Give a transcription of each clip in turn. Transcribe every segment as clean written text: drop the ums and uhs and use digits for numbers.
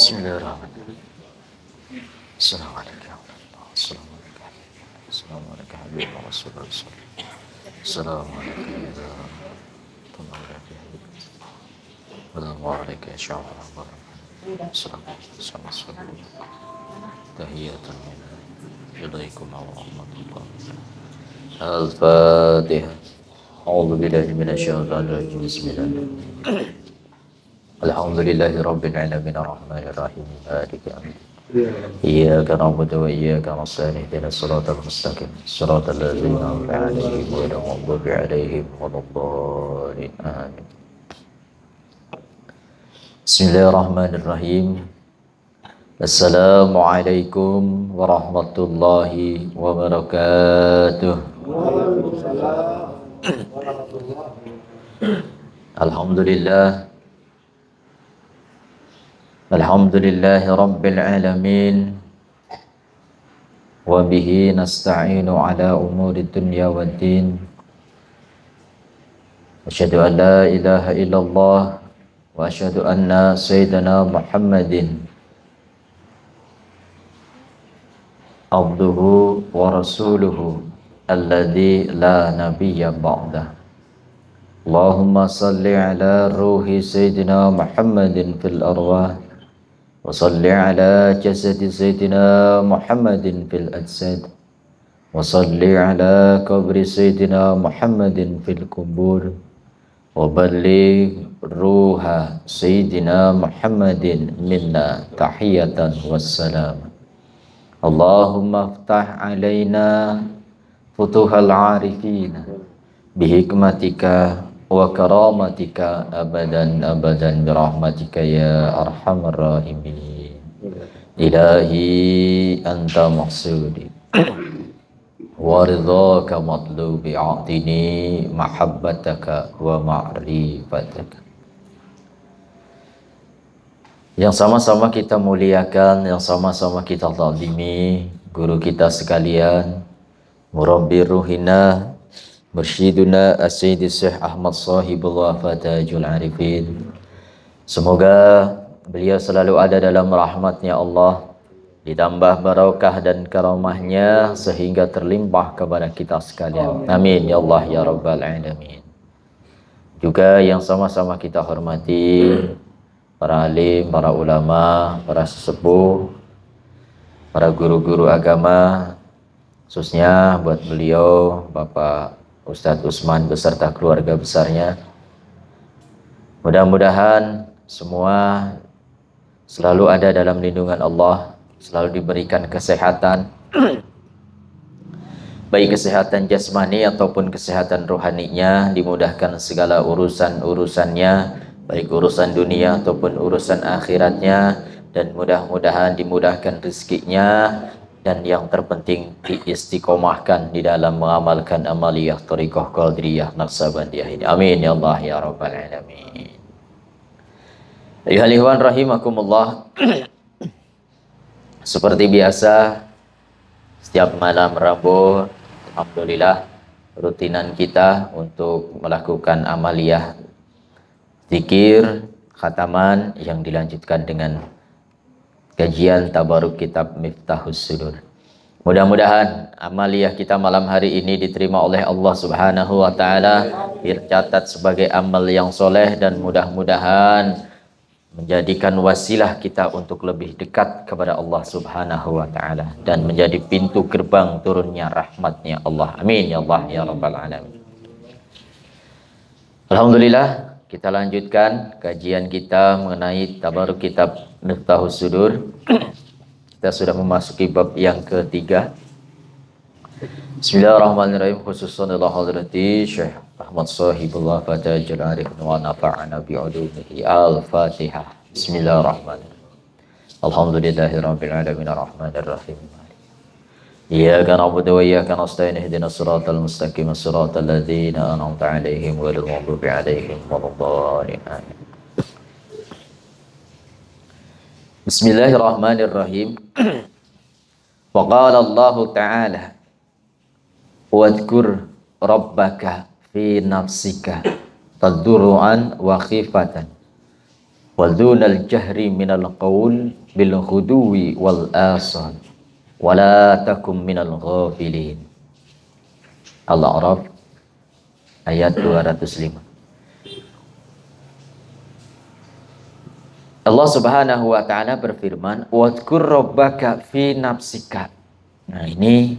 Bismillahirrahmanirrahim. Assalamualaikum warahmatullahi wabarakatuh. Assalamualaikum warahmatullahi wabarakatuh. Assalamualaikum warahmatullahi wabarakatuh. Assalamualaikum tahiyatan ilaikum warahmatullahi wabarakatuh. Al-Fatihah. A'udzu billahi minasyaitonir rajim. Bismillahirrahmanirrahim. Alhamdulillahi rabbil alamin arrahmanir rahim maliki yaumiddin. Iyyaka na'budu wa iyyaka nasta'in ihdinas siratal mustaqim siratal ladzina an'amta 'alaihim ghairil maghdubi 'alaihim waladdallin. Amin. Bismillahirrahmanirrahim. Assalamualaikum warahmatullahi wabarakatuh. Alhamdulillah. Alhamdulillahi rabbil alamin. Wa bihi nasta'inu ala umuri dunya waddin. Asyhadu an la ilaha illallah wa asyhadu anna sayyidana Muhammadin abduhu wa rasuluhu alladzi la nabiyya ba'dah. Allahumma salli ala ruhi sayyidina Muhammadin fil arwah wa salli ala jasadi sayyidina Muhammadin fil ajsad wa salli ala qabri sayyidina Muhammadin fil kubur wa balligh ruha sayyidina Muhammadin minna tahiyatan wassalam. Allahumma aftah alaina futuhal arifin bihikmatika wa karamatika abadan abadan birahmatika ya arhamar rahimin. Ilahi anta maqsudi wa ridhaka matlubi a'tini mahabbataka wa ma'rifataka. Yang sama-sama kita muliakan, yang sama-sama kita ta'zimi guru kita sekalian, murabbi ruhina Mursyiduna As-Sayyid Syekh Ahmad Sahibul Wafa Tajul Arifin. Semoga beliau selalu ada dalam rahmatnya Allah, ditambah barakah dan karamahnya sehingga terlimpah kepada kita sekalian. Amin ya Allah ya Rabbal Alamin. Juga yang sama-sama kita hormati para alim, para ulama, para sesepuh, para guru-guru agama, khususnya buat beliau Bapak Ustadz Usman beserta keluarga besarnya. Mudah-mudahan semua selalu ada dalam lindungan Allah, selalu diberikan kesehatan, baik kesehatan jasmani ataupun kesehatan rohaninya, dimudahkan segala urusan-urusannya, baik urusan dunia ataupun urusan akhiratnya, dan mudah-mudahan dimudahkan rezekinya, dan yang terpenting diistiqomahkan di dalam mengamalkan amaliyah thariqah qadiriyah naqsabandiyah ini. Amin ya Allah ya Rabbal Alamin. Ayuhal ikhwan rahimakumullah. Seperti biasa setiap malam Rabu, alhamdulillah rutinan kita untuk melakukan amaliyah zikir khataman yang dilanjutkan dengan kajian tabaruk kitab Miftahus Sudur. Mudah-mudahan amaliyah kita malam hari ini diterima oleh Allah Subhanahu wa taala, dicatat sebagai amal yang soleh, dan mudah-mudahan menjadikan wasilah kita untuk lebih dekat kepada Allah Subhanahu wa taala dan menjadi pintu gerbang turunnya rahmatnya Allah. Amin ya Allah ya Rabbal Alamin. Alhamdulillah, kita lanjutkan kajian kita mengenai tabaruk kitab Miftahus Sudur. Kita sudah memasuki bab yang ketiga. Bismillahirrahmanirrahim. Khususan ila hadrati Syekh Ahmad Sahibul Wafa Tajul Arifin wa nafa'ana bi'ulumihi. Al-Fatihah. Bismillahirrahmanirrahim. Alhamdulillahi rabbil alamin arrahmanir rahim. Iyyaka na'budu wa iyyaka nasta'in ihdinas siratal mustaqim siratal ladzina an'amta 'alaihim ghairil maghdubi 'alaihim waladdallin. Amin. Bismillahirrahmanirrahim. Wa qala Allah Ta'ala wadhkur rabbaka fi nafsika tadurruan wa khifatan wa dunal jahri minal qaul bil ghuduwi wal asal wa la takum minal ghafilin. Al-A'raf ayat 205. Allah Subhanahu wa taala berfirman, wadhkur rabbaka fi nafsika. Nah, ini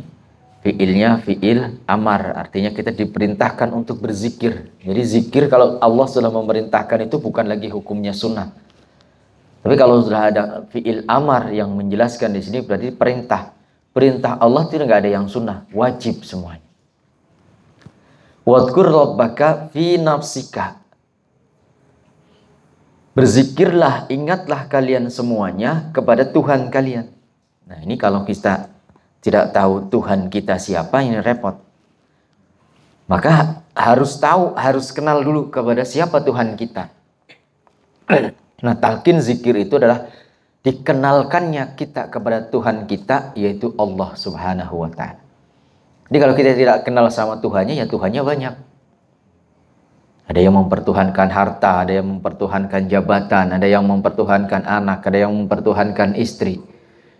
fiilnya fiil amar, artinya kita diperintahkan untuk berzikir. Jadi zikir kalau Allah sudah memerintahkan itu bukan lagi hukumnya sunnah. Tapi kalau sudah ada fiil amar yang menjelaskan di sini berarti perintah. Perintah Allah tidak ada yang sunnah, wajib semuanya. Wadhkur rabbaka fi nafsika. Berzikirlah, ingatlah kalian semuanya kepada Tuhan kalian. Nah, ini kalau kita tidak tahu Tuhan kita siapa, ini repot. Maka harus tahu, harus kenal dulu kepada siapa Tuhan kita. Nah, talqin zikir itu adalah dikenalkannya kita kepada Tuhan kita, yaitu Allah Subhanahu wa ta'ala. Jadi kalau kita tidak kenal sama Tuhannya, ya Tuhannya banyak. Ada yang mempertuhankan harta, ada yang mempertuhankan jabatan, ada yang mempertuhankan anak, ada yang mempertuhankan istri.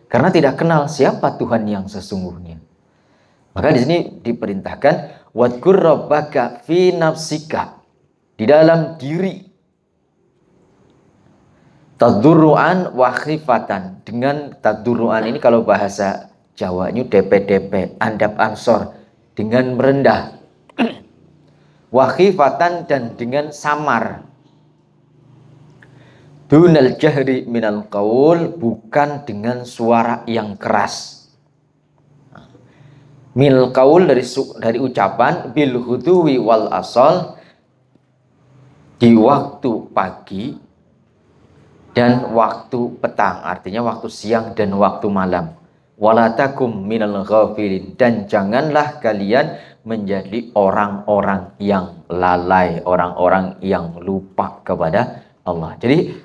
Karena tidak kenal siapa Tuhan yang sesungguhnya. Maka di sini diperintahkan wadhkur rabbaka fi nafsika, di dalam diri. Tadurruan wa khifatan. Dengan tadurruan ini kalau bahasa Jawanya DP-DP, andap ansor, dengan merendah. Wa khifatan, dan dengan samar. Dunal jahri minal qaul, bukan dengan suara yang keras. Mil qaul dari ucapan, bil huduwi wal asal, di waktu pagi dan waktu petang, artinya waktu siang dan waktu malam. Walatakum minal ghafilin, dan janganlah kalian menjadi orang-orang yang lalai, orang-orang yang lupa kepada Allah. Jadi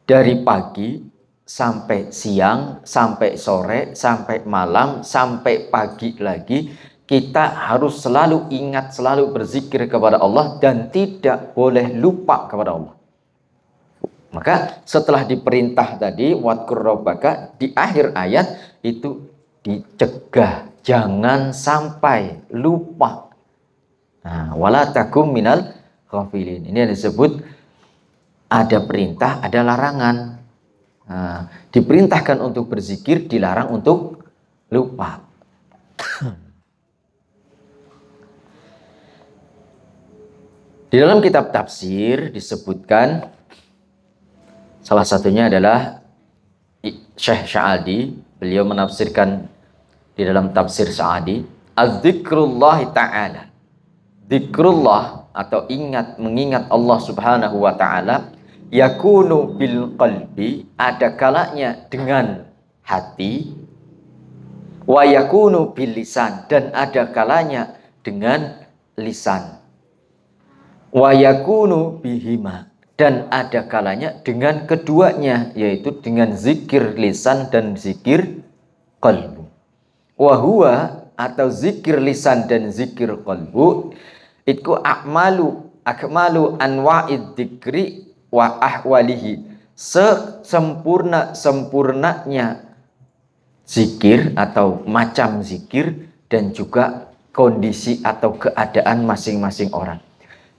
dari pagi sampai siang, sampai sore, sampai malam, sampai pagi lagi, kita harus selalu ingat, selalu berzikir kepada Allah dan tidak boleh lupa kepada Allah. Maka setelah diperintah tadi wadhkur rabbaka, di akhir ayat itu dicegah jangan sampai lupa. Nah, wala takum minal ghafilin. Ini yang disebut ada perintah, ada larangan. Nah, diperintahkan untuk berzikir, dilarang untuk lupa. Di dalam kitab tafsir disebutkan, salah satunya adalah Syekh Sa'adi, beliau menafsirkan di dalam tafsir Sa'adi, az-zikrullah ta'ala. Zikrullah atau mengingat Allah Subhanahu wa ta'ala, yakunu bil qalbi, ada kalanya dengan hati, wa yakunu bil lisan, dan ada kalanya dengan lisan, wa yakunu bihima, dan ada kalanya dengan keduanya, yaitu dengan zikir lisan dan zikir qalbu. Wahua, atau zikir lisan dan zikir qalbu, itu akmalu anwa'id dzikri wa ahwalihi, sesempurna-sempurnanya zikir atau macam zikir dan juga kondisi atau keadaan masing-masing orang.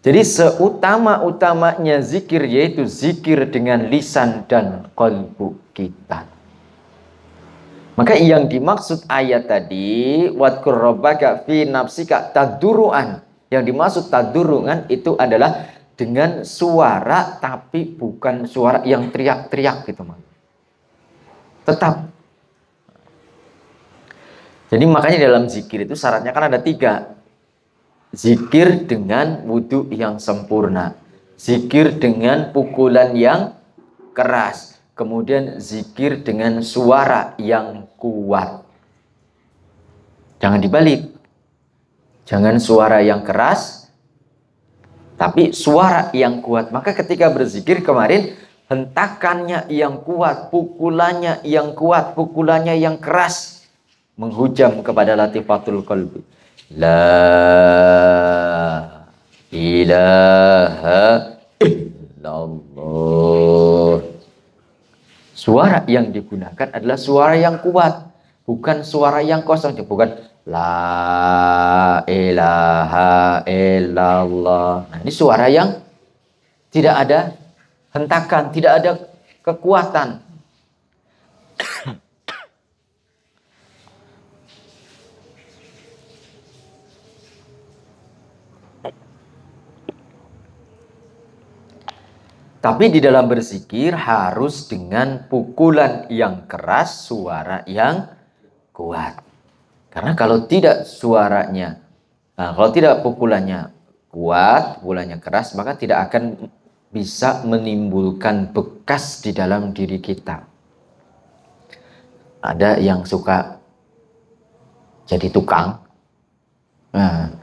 Jadi seutama-utamanya zikir yaitu zikir dengan lisan dan qalbu kita. Maka yang dimaksud ayat tadi wadhkur rabbaka fi nafsika tadurruan, yang dimaksud tadurruan itu adalah dengan suara tapi bukan suara yang teriak-teriak gitu, Mas. Tetap. Jadi makanya dalam zikir itu syaratnya kan ada 3. Zikir dengan wudhu yang sempurna, zikir dengan pukulan yang keras, kemudian zikir dengan suara yang kuat. Jangan dibalik. Jangan suara yang keras, tapi suara yang kuat. Maka ketika berzikir kemarin, hentakannya yang kuat, pukulannya yang kuat, pukulannya yang keras, menghujam kepada latifatul qalbi. La ilaha illallah. Suara yang digunakan adalah suara yang kuat, bukan suara yang kosong. Bukan la ilaha illallah. Nah, ini suara yang tidak ada hentakan, tidak ada kekuatan. Tapi di dalam berzikir harus dengan pukulan yang keras, suara yang kuat. Karena kalau tidak suaranya, kalau tidak pukulannya kuat, pukulannya keras, maka tidak akan bisa menimbulkan bekas di dalam diri kita. Ada yang suka jadi tukang. Nah,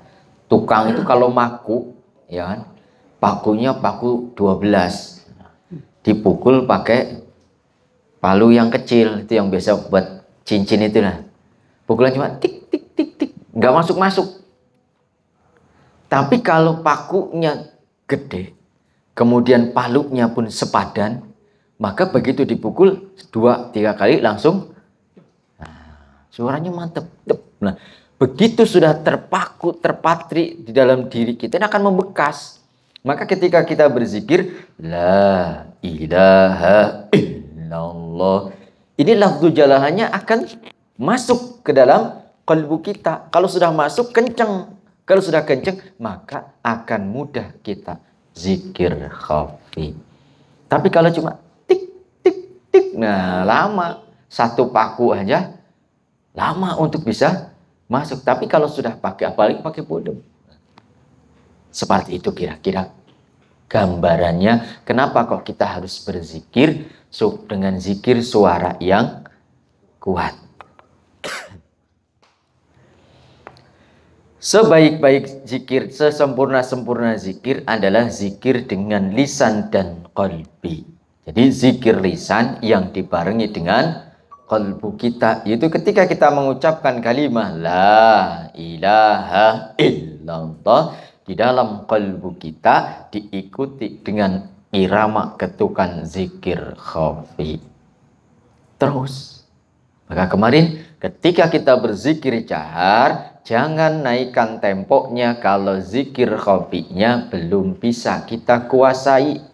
tukang itu kalau maku, ya kan? Pakunya paku 12, dipukul pakai palu yang kecil, itu yang biasa buat cincin itu lah. Pukulan cuma tik tik tik tik, nggak masuk. Tapi kalau pakunya gede, kemudian palunya pun sepadan, maka begitu dipukul 2-3 kali langsung, suaranya mantep. Nah, begitu sudah terpaku, terpatri di dalam diri kita, ini akan membekas. Maka ketika kita berzikir la ilaha illallah, ini lafzu jalalannya akan masuk ke dalam kalbu kita. Kalau sudah masuk kenceng, kalau sudah kenceng maka akan mudah kita zikir khafi. Tapi kalau cuma tik tik tik, nah lama, satu paku aja lama untuk bisa masuk. Tapi kalau sudah pakai, apalagi pakai bodem, seperti itu kira-kira gambarannya. Kenapa kok kita harus berzikir dengan zikir suara yang kuat. Sebaik-baik zikir, sesempurna-sempurna zikir adalah zikir dengan lisan dan qalbi. Jadi zikir lisan yang dibarengi dengan qalbu kita, yaitu ketika kita mengucapkan kalimat la ilaha illallah, di dalam kalbu kita diikuti dengan irama ketukan zikir khafi. Terus, maka kemarin ketika kita berzikir jahar, jangan naikkan tempoknya kalau zikir khafinya belum bisa kita kuasai.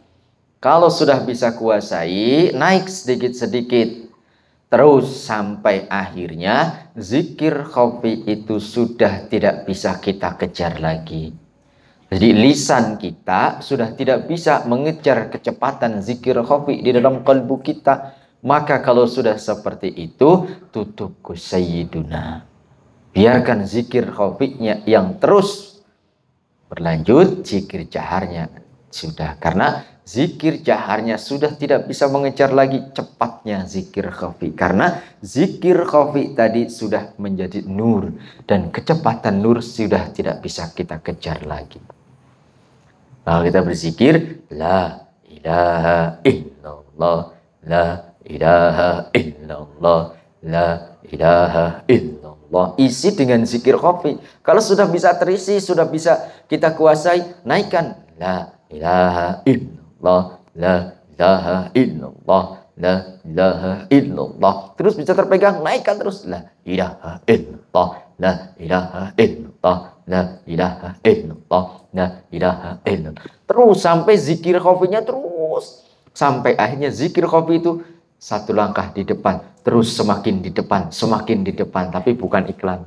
Kalau sudah bisa kuasai, naik sedikit-sedikit. Terus sampai akhirnya zikir khafi itu sudah tidak bisa kita kejar lagi. Jadi lisan kita sudah tidak bisa mengejar kecepatan zikir khafi di dalam kalbu kita. Maka kalau sudah seperti itu, tutup sayyiduna. Biarkan zikir khafinya yang terus berlanjut, zikir jaharnya sudah. Karena zikir jaharnya sudah tidak bisa mengejar lagi cepatnya zikir khafi. Karena zikir khafi tadi sudah menjadi nur. Dan kecepatan nur sudah tidak bisa kita kejar lagi. Kalau kita berzikir la ilaha illallah, la ilaha illallah, la ilaha illallah, isi dengan zikir khafi. Kalau sudah bisa terisi, sudah bisa kita kuasai, naikkan la ilaha illallah, la ilaha illallah, la ilaha illallah. Terus bisa terpegang, naikkan terus la ilaha illallah, la ilaha illallah, la ilaha illallah, la ilaha illallah. Terus sampai zikir khafinya terus. Sampai akhirnya zikir khafi itu satu langkah di depan. Terus semakin di depan, semakin di depan. Tapi bukan iklan.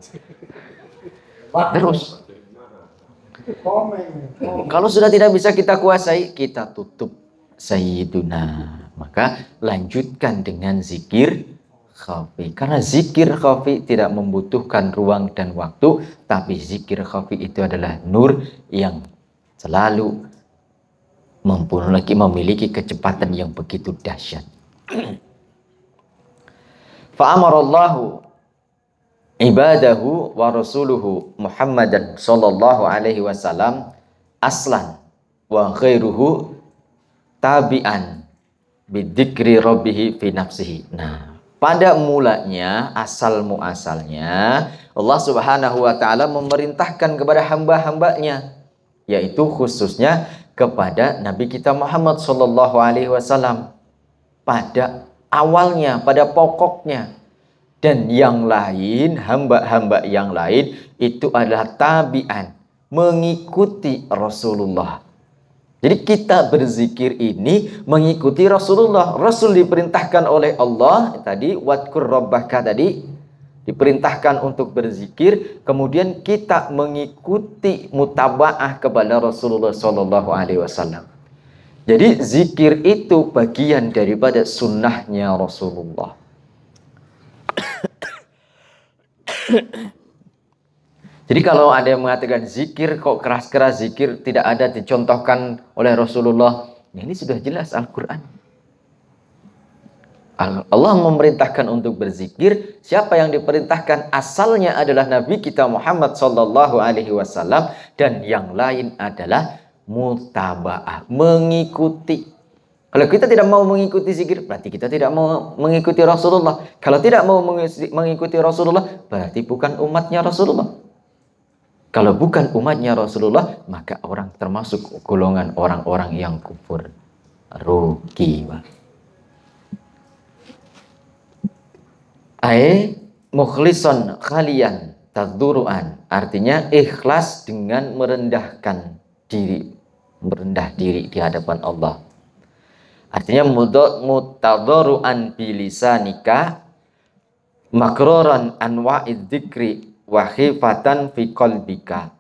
Terus. Kalau sudah tidak bisa kita kuasai, kita tutup sayyiduna. Maka lanjutkan dengan zikir khafi. Karena zikir khafi tidak membutuhkan ruang dan waktu, tapi zikir khafi itu adalah nur yang selalu memiliki kecepatan yang begitu dahsyat. Fa'amarallahu ibadahu wa rasuluhu Muhammadan sallallahu alaihi wasallam aslan wa khairuhu tabi'an bidzikri rabbihi fi nafsihi. Nah, pada mulanya, asal muasalnya Allah Subhanahu wa taala memerintahkan kepada hamba-hambanya, yaitu khususnya kepada Nabi kita Muhammad sallallahu alaihi wasallam pada awalnya, pada pokoknya. Dan yang lain, hamba-hamba yang lain itu adalah tabi'an, mengikuti Rasulullah. Jadi kita berzikir ini mengikuti Rasulullah. Rasul diperintahkan oleh Allah tadi, wadkur rabbaka tadi, diperintahkan untuk berzikir, kemudian kita mengikuti mutabaah kepada Rasulullah sallallahu alaihi wasallam. Jadi zikir itu bagian daripada sunnahnya Rasulullah. Jadi kalau ada yang mengatakan zikir kok keras-keras, zikir tidak ada dicontohkan oleh Rasulullah, ya ini sudah jelas Al-Quran. Allah memerintahkan untuk berzikir. Siapa yang diperintahkan asalnya adalah Nabi kita Muhammad sallallahu alaihi wasallam, dan yang lain adalah mutaba'ah, mengikuti. Kalau kita tidak mau mengikuti zikir, berarti kita tidak mau mengikuti Rasulullah. Kalau tidak mau mengikuti Rasulullah, berarti bukan umatnya Rasulullah. Kalau bukan umatnya Rasulullah, maka orang termasuk golongan orang-orang yang kufur. Rugi. Mukhlison khalian tadzuruan. Artinya ikhlas dengan merendahkan diri. Merendah diri di hadapan Allah. Artinya mutadzuruan bilisanika makroran anwa'id dzikri wa khifatan fi qalbika.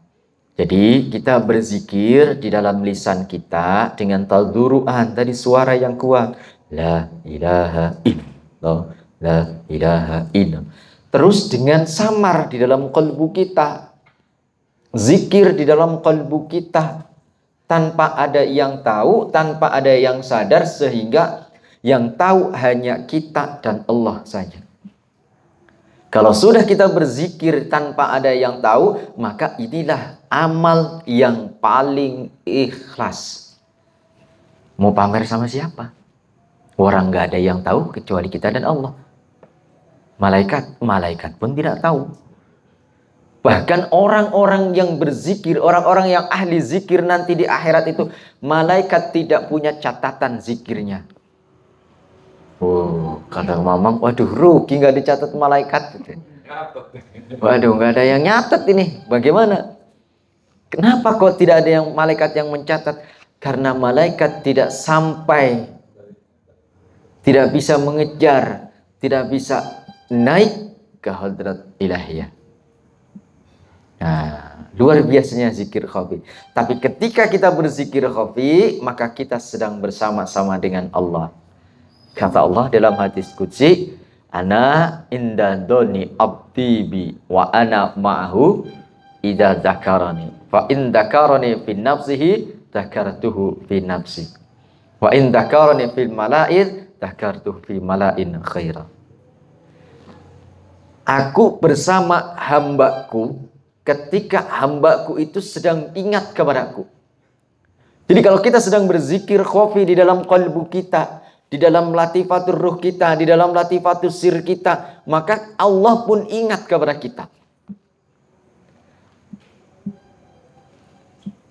Jadi kita berzikir di dalam lisan kita dengan tadzuruan, tadi suara yang kuat, la ilaha illallah, la ilaha illallah. Terus dengan samar di dalam kalbu kita, zikir di dalam kalbu kita, tanpa ada yang tahu, tanpa ada yang sadar, sehingga yang tahu hanya kita dan Allah saja. Kalau sudah kita berzikir tanpa ada yang tahu, maka inilah amal yang paling ikhlas. Mau pamer sama siapa? Orang nggak ada yang tahu kecuali kita dan Allah. Malaikat pun tidak tahu. Bahkan orang-orang yang berzikir, orang-orang yang ahli zikir nanti di akhirat itu, malaikat tidak punya catatan zikirnya. Oh, kadang mamang, waduh rugi nggak dicatat malaikat. Waduh, nggak ada yang nyatet ini. Bagaimana? Kenapa kok tidak ada yang malaikat yang mencatat? Karena malaikat tidak sampai, tidak bisa mengejar, tidak bisa naik ke hadrat ilahiyah. Nah, luar biasanya zikir khafi. Tapi ketika kita berzikir khafi, maka kita sedang bersama-sama dengan Allah. Kata Allah dalam hadis qudsi, ana inda doni abdi bi wa ana ma'ahu idza dzakarani. Fa in dzakarani fi nafsihi dzakartuhu fi nafsi. Wa in dzakarani fil mala'id dzakartuhu fi mala'in khaira. Aku bersama hambaku ketika hambaku itu sedang ingat kepadaku. Jadi kalau kita sedang berzikir khafi di dalam qalbu kita, di dalam latifatul ruh kita, di dalam latifatul sir kita, maka Allah pun ingat kepada kita.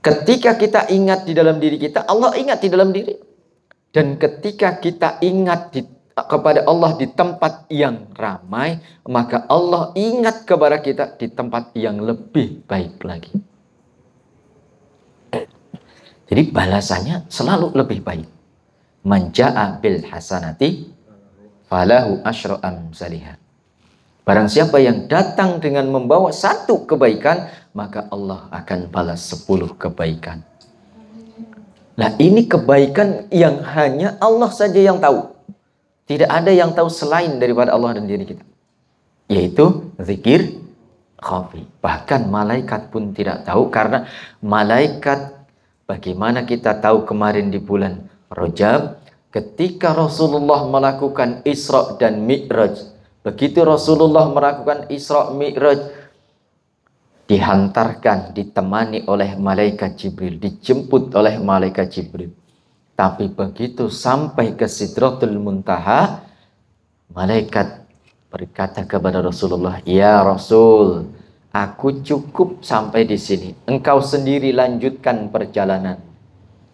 Ketika kita ingat di dalam diri kita, Allah ingat di dalam diri. Dan ketika kita ingat kepada Allah di tempat yang ramai, maka Allah ingat kepada kita di tempat yang lebih baik lagi. Jadi balasannya selalu lebih baik. Man jaa bil hasanati falahu asyru amsalihah. Barang siapa yang datang dengan membawa satu kebaikan, maka Allah akan balas 10 kebaikan. Nah, ini kebaikan yang hanya Allah saja yang tahu. Tidak ada yang tahu selain daripada Allah dan diri kita. Yaitu zikir khafi. Bahkan malaikat pun tidak tahu, karena malaikat, bagaimana kita tahu kemarin di bulan Rajab, ketika Rasulullah melakukan Isra dan Mi'raj Begitu Rasulullah melakukan Isra Mi'raj, dihantarkan, ditemani oleh malaikat Jibril, dijemput oleh malaikat Jibril. Tapi begitu sampai ke Sidratul Muntaha, malaikat berkata kepada Rasulullah, "Ya Rasul, aku cukup sampai di sini. Engkau sendiri lanjutkan perjalanan.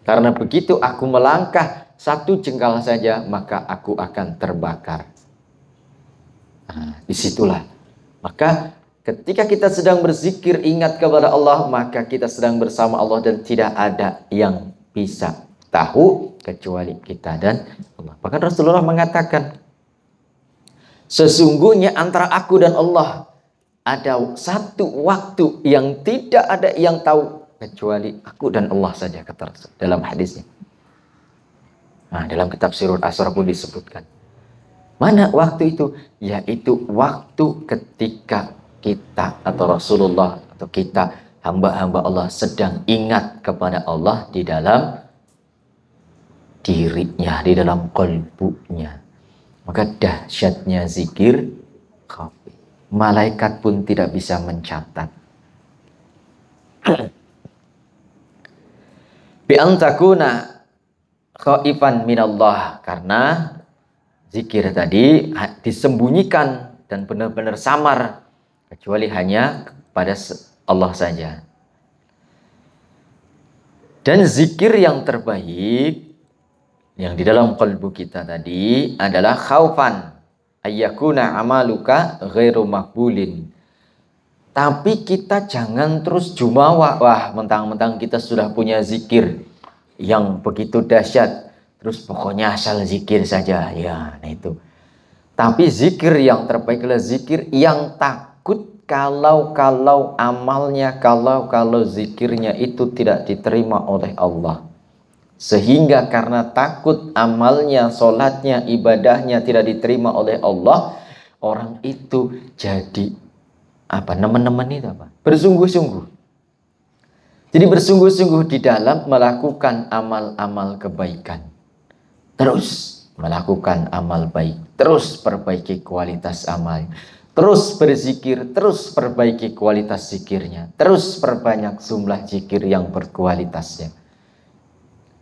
Karena begitu aku melangkah satu jengkal saja, maka aku akan terbakar." Nah, disitulah. Maka ketika kita sedang berzikir ingat kepada Allah, maka kita sedang bersama Allah dan tidak ada yang bisa tahu kecuali kita dan Allah. Bahkan Rasulullah mengatakan, sesungguhnya antara aku dan Allah ada satu waktu yang tidak ada yang tahu kecuali aku dan Allah saja, kata Rasul dalam hadisnya. Nah, dalam kitab Sirrul Asrar pun disebutkan. Mana waktu itu? Yaitu waktu ketika kita atau Rasulullah atau kita hamba-hamba Allah sedang ingat kepada Allah di dalam dirinya, di dalam qalbunya. Maka dahsyatnya zikir khafi. Malaikat pun tidak bisa mencatat. Bi an takuna khaifan minallah, karena zikir tadi disembunyikan dan benar-benar samar kecuali hanya kepada Allah saja. Dan zikir yang terbaik yang di dalam kalbu kita tadi adalah khaufan ayyakuna amaluka ghairu makbulin. Tapi kita jangan terus jumawa, wah mentang-mentang kita sudah punya zikir yang begitu dahsyat, terus pokoknya asal zikir saja, ya, nah itu. Tapi zikir yang terbaik adalah zikir yang takut kalau amalnya, kalau zikirnya itu tidak diterima oleh Allah. Sehingga karena takut amalnya, sholatnya, ibadahnya tidak diterima oleh Allah, orang itu jadi apa? Nemen-nemen itu apa? Bersungguh-sungguh. Jadi bersungguh-sungguh di dalam melakukan amal-amal kebaikan. Terus melakukan amal baik, terus perbaiki kualitas amal, terus berzikir, terus perbaiki kualitas zikirnya, terus perbanyak jumlah zikir yang berkualitasnya.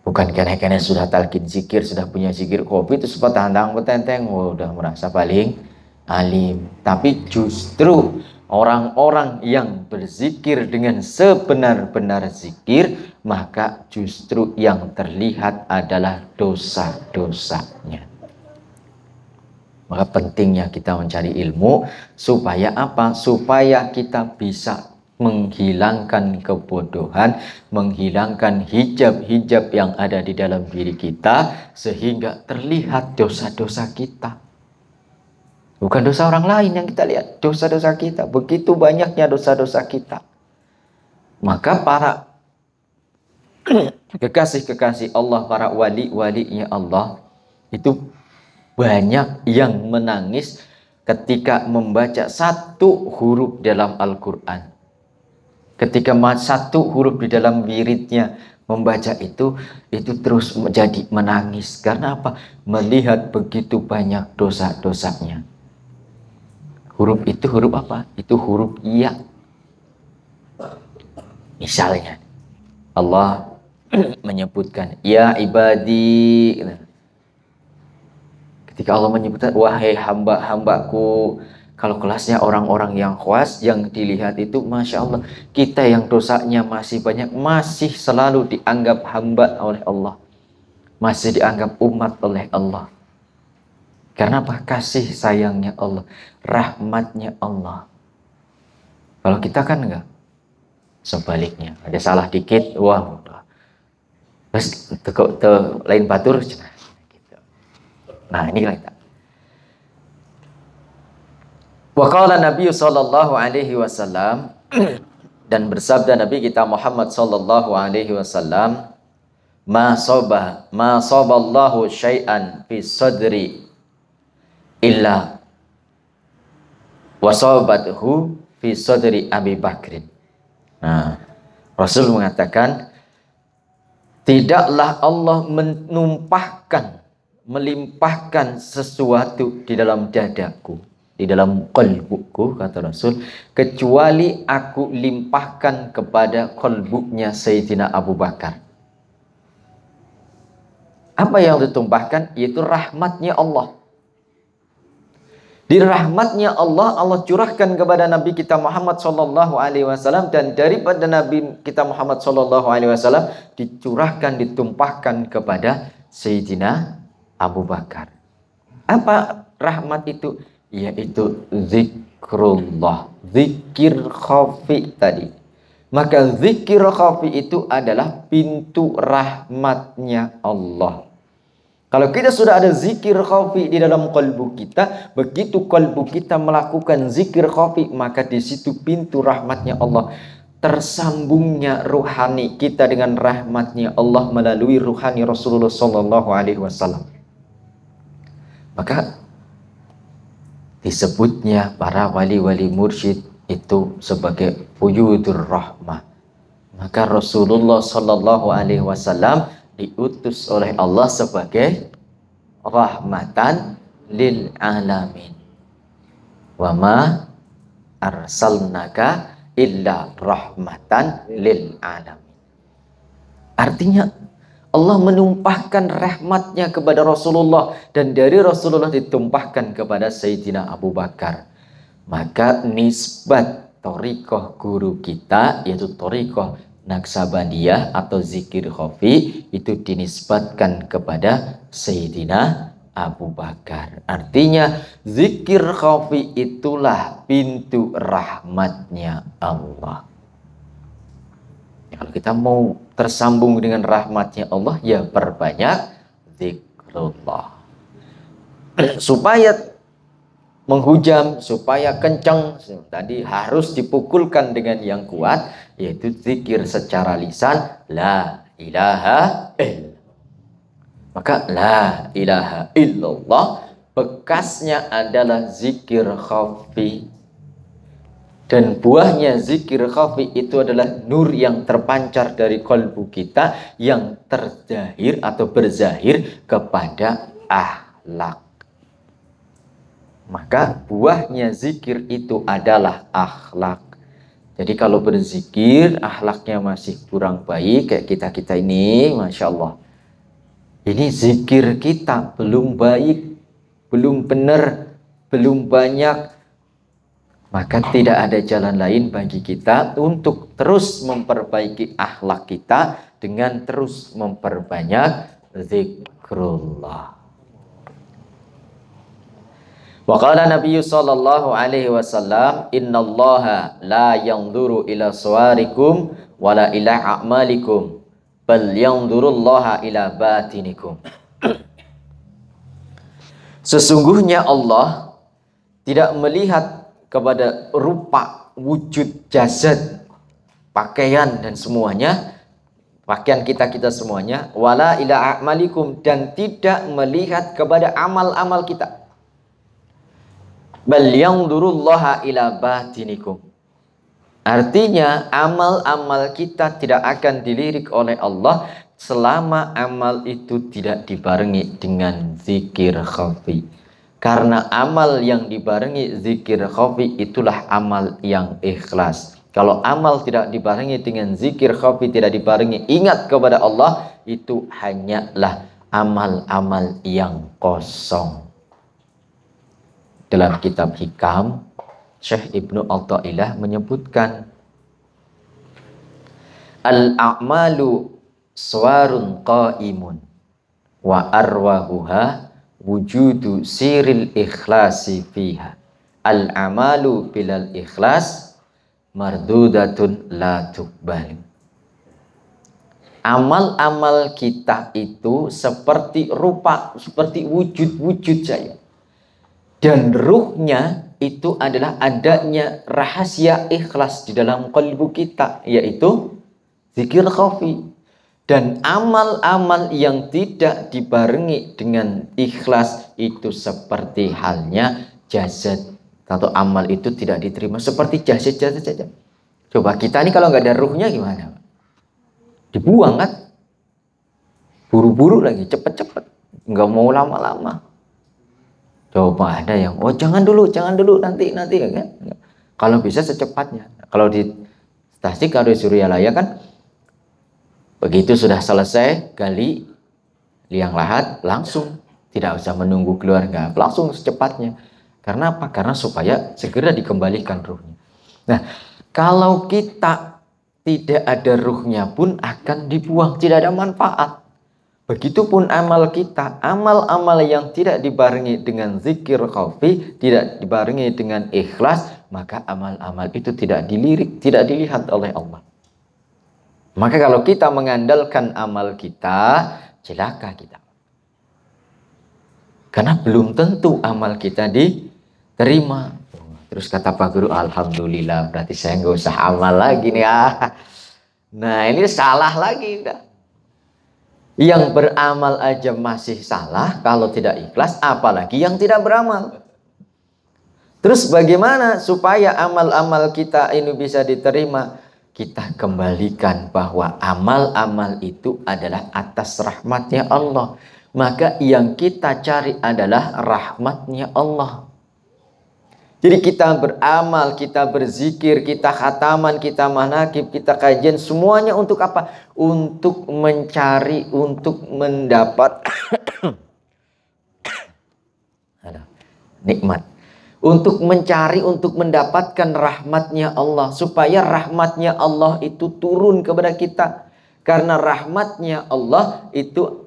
Bukan karena sudah talqin zikir, sudah punya zikir kopi itu sepatandang petenteng, udah merasa paling alim. Tapi justru orang-orang yang berzikir dengan sebenar-benar zikir, maka justru yang terlihat adalah dosa-dosanya. Maka pentingnya kita mencari ilmu supaya apa? Supaya kita bisa menghilangkan kebodohan, menghilangkan hijab-hijab yang ada di dalam diri kita, sehingga terlihat dosa-dosa kita. Bukan dosa orang lain yang kita lihat, dosa-dosa kita. Begitu banyaknya dosa-dosa kita. Maka para kekasih-kekasih Allah, para wali-walinya Allah, itu banyak yang menangis ketika membaca satu huruf dalam Al-Quran. Ketika satu huruf di dalam wiridnya membaca itu terus menjadi menangis. Karena apa? Melihat begitu banyak dosa-dosanya. Huruf itu huruf apa? Itu huruf ya. Misalnya Allah menyebutkan ya ibadi. Ketika Allah menyebutkan wahai hamba-hambaku, kalau kelasnya orang-orang yang khuas, yang dilihat itu Masya Allah, kita yang dosanya masih banyak, masih selalu dianggap hamba oleh Allah, masih dianggap umat oleh Allah. Karena apa? Kasih sayangnya Allah, rahmatnya Allah. Kalau kita kan enggak, sebaliknya, ada salah dikit, wah udah, terus lain batur, gitu. Nah ini kita. Wa qala Nabi sallallahu alaihi wasallam, dan bersabda Nabi kita Muhammad sallallahu alaihi wasallam, ma saballahu syai'an fi sadri illa wasabathu fi sadri Abi Bakrin. Nah, Rasul mengatakan, tidaklah Allah melimpahkan sesuatu di dalam dadaku, di dalam qalbuku, kata Rasul, kecuali aku limpahkan kepada qalbunya Sayyidina Abu Bakar. Apa yang ditumpahkan? Yaitu rahmatnya Allah. Di rahmatnya Allah, Allah curahkan kepada Nabi kita Muhammad SAW, dan daripada Nabi kita Muhammad SAW dicurahkan, ditumpahkan kepada Sayyidina Abu Bakar. Apa rahmat itu? Yaitu zikrullah, zikir khafi tadi. Maka zikir khafi itu adalah pintu rahmatnya Allah. Kalau kita sudah ada zikir khafi di dalam kalbu kita, begitu kalbu kita melakukan zikir khafi, maka di situ pintu rahmatnya Allah. Tersambungnya ruhani kita dengan rahmatnya Allah melalui ruhani Rasulullah SAW. Maka disebutnya para wali-wali mursyid itu sebagai fuyudur rahmah. Maka Rasulullah SAW diutus oleh Allah sebagai rahmatan lil alamin. Wa ma arsalnaka illa rahmatan lil alamin. Artinya Allah menumpahkan rahmatnya kepada Rasulullah, dan dari Rasulullah ditumpahkan kepada Sayyidina Abu Bakar. Maka nisbat thariqah guru kita, yaitu thariqah Naqsabandiyah atau zikir khafi, itu dinisbatkan kepada Sayyidina Abu Bakar. Artinya zikir khafi itulah pintu rahmatnya Allah. Kalau kita mau tersambung dengan rahmatnya Allah, ya perbanyak zikrullah. Supaya menghujam, supaya kencang, tadi harus dipukulkan dengan yang kuat, yaitu zikir secara lisan, la ilaha illallah. Maka la ilaha illallah bekasnya adalah zikir khafi. Dan buahnya zikir khafi itu adalah nur yang terpancar dari kalbu kita, yang terzahir atau berzahir kepada akhlak. Maka buahnya zikir itu adalah akhlak. Jadi kalau berzikir akhlaknya masih kurang baik kayak kita-kita ini, Masya Allah, ini zikir kita belum baik, belum benar, belum banyak, maka tidak ada jalan lain bagi kita untuk terus memperbaiki akhlak kita dengan terus memperbanyak zikrullah. Wa qala Nabi sallallahu alaihi wasallam, innallaha la yanzuru ila suwarikum wala ila a'malikum, bal yanzurullaha ila batinikum. Sesungguhnya Allah tidak melihat kepada rupa, wujud, jasad, pakaian dan semuanya, pakaian kita semuanya, wala ila a'malikum, dan tidak melihat kepada amal-amal kita. Bal yanzurullaha ila batinikum. Artinya amal-amal kita tidak akan dilirik oleh Allah selama amal itu tidak dibarengi dengan zikir khafi. Karena amal yang dibarengi zikir khafi itulah amal yang ikhlas. Kalau amal tidak dibarengi dengan zikir khafi, tidak dibarengi ingat kepada Allah, itu hanyalah amal-amal yang kosong. Dalam kitab Hikam, Syekh Ibnu Athaillah menyebutkan, al-a'malu suwarun qaimun wa arwahuha wujudu siril ikhlasi fiha. Al-amalu bilal ikhlas mardudatun la tuqbal. Amal-amal kita itu seperti rupa, seperti wujud-wujud saja. Dan ruhnya itu adalah adanya rahasia ikhlas di dalam kalbu kita, yaitu zikir khafi. Dan amal-amal yang tidak dibarengi dengan ikhlas itu seperti halnya jasad. Kalau amal itu tidak diterima seperti jasad-jasad saja. Coba kita ini kalau nggak ada ruhnya gimana? Dibuang kan? Buru-buru lagi, cepet-cepet. Nggak mau lama-lama. Coba ada yang, oh jangan dulu, nanti kan. Kalau bisa secepatnya. Kalau di Tasik, kalau di Suryalaya kan, begitu sudah selesai gali liang lahat, langsung. Tidak usah menunggu keluarga, langsung secepatnya. Karena apa? Karena supaya segera dikembalikan ruhnya. Nah, kalau kita tidak ada ruhnya pun akan dibuang, tidak ada manfaat. Begitupun amal kita, amal-amal yang tidak dibarengi dengan zikir khafi, tidak dibarengi dengan ikhlas, maka amal-amal itu tidak dilirik, tidak dilihat oleh Allah. Maka kalau kita mengandalkan amal kita, celaka kita. Karena belum tentu amal kita diterima. Terus kata Pak Guru, alhamdulillah, berarti saya nggak usah amal lagi nih. Nah ini salah lagi udah. Yang beramal aja masih salah kalau tidak ikhlas, apalagi yang tidak beramal. Terus bagaimana supaya amal-amal kita ini bisa diterima? Kita kembalikan bahwa amal-amal itu adalah atas rahmatnya Allah. Maka yang kita cari adalah rahmatnya Allah. Jadi kita beramal, kita berzikir, kita khataman, kita manakib, kita kajian, semuanya untuk apa? Untuk mencari, untuk mendapat nikmat. Untuk mencari, untuk mendapatkan rahmatnya Allah. Supaya rahmatnya Allah itu turun kepada kita. Karena rahmatnya Allah itu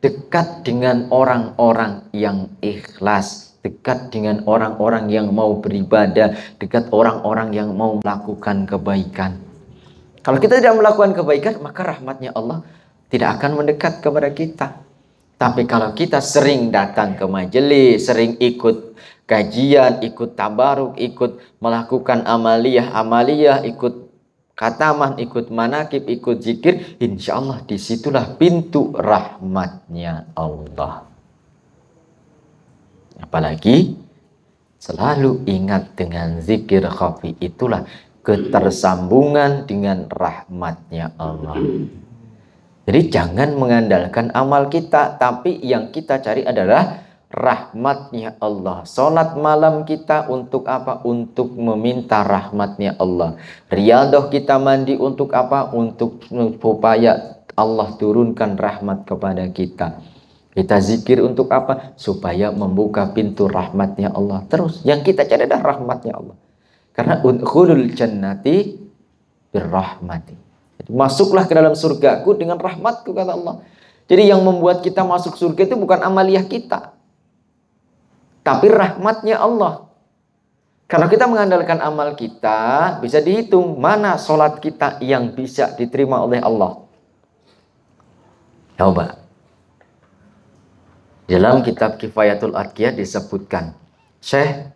dekat dengan orang-orang yang ikhlas. Dekat dengan orang-orang yang mau beribadah, dekat orang-orang yang mau melakukan kebaikan. Kalau kita tidak melakukan kebaikan, maka rahmatnya Allah tidak akan mendekat kepada kita. Tapi kalau kita sering datang ke majelis, sering ikut kajian, ikut tabaruk, ikut melakukan amaliyah, ikut khataman, ikut manakib, ikut zikir, insya Allah disitulah pintu rahmatnya Allah. Apalagi selalu ingat dengan zikir khafi, itulah ketersambungan dengan rahmatnya Allah. Jadi jangan mengandalkan amal kita, tapi yang kita cari adalah rahmatnya Allah. Salat malam kita untuk apa? Untuk meminta rahmatnya Allah. Riyadah kita mandi untuk apa? Untuk supaya Allah turunkan rahmat kepada kita. Kita zikir untuk apa? Supaya membuka pintu rahmatnya Allah. Terus yang kita cari adalah rahmatnya Allah. Karena udkhulul jannati birrahmati. Masuklah ke dalam surgaku dengan rahmatku, kata Allah. Jadi yang membuat kita masuk surga itu bukan amaliyah kita, tapi rahmatnya Allah. Kalau kita mengandalkan amal kita, bisa dihitung mana sholat kita yang bisa diterima oleh Allah. Coba. Dalam kitab Kifayatul Adqiyah disebutkan, Syekh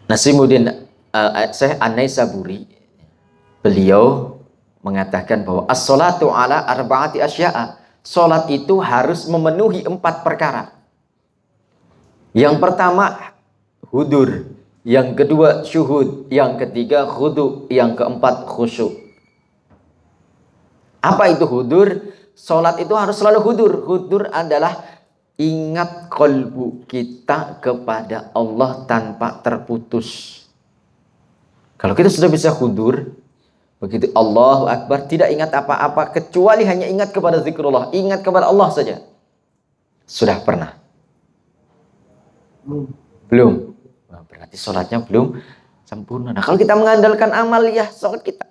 Nasimuddin Syekh An-Naisaburi, beliau mengatakan bahwa as-sholatu ala arba'ati asya'a. Sholat itu harus memenuhi 4 perkara. Yang pertama hudur, yang kedua syuhud, yang ketiga khudu, yang keempat khusyuk. Apa itu hudur? Sholat itu harus selalu hudur. Hudur adalah ingat kolbu kita kepada Allah tanpa terputus. Kalau kita sudah bisa hudur, begitu Allahu Akbar, tidak ingat apa-apa kecuali hanya ingat kepada zikrullah, ingat kepada Allah saja. Sudah pernah? Belum. Nah, berarti sholatnya belum sempurna. Nah, kalau kita mengandalkan amal ya sholat kita.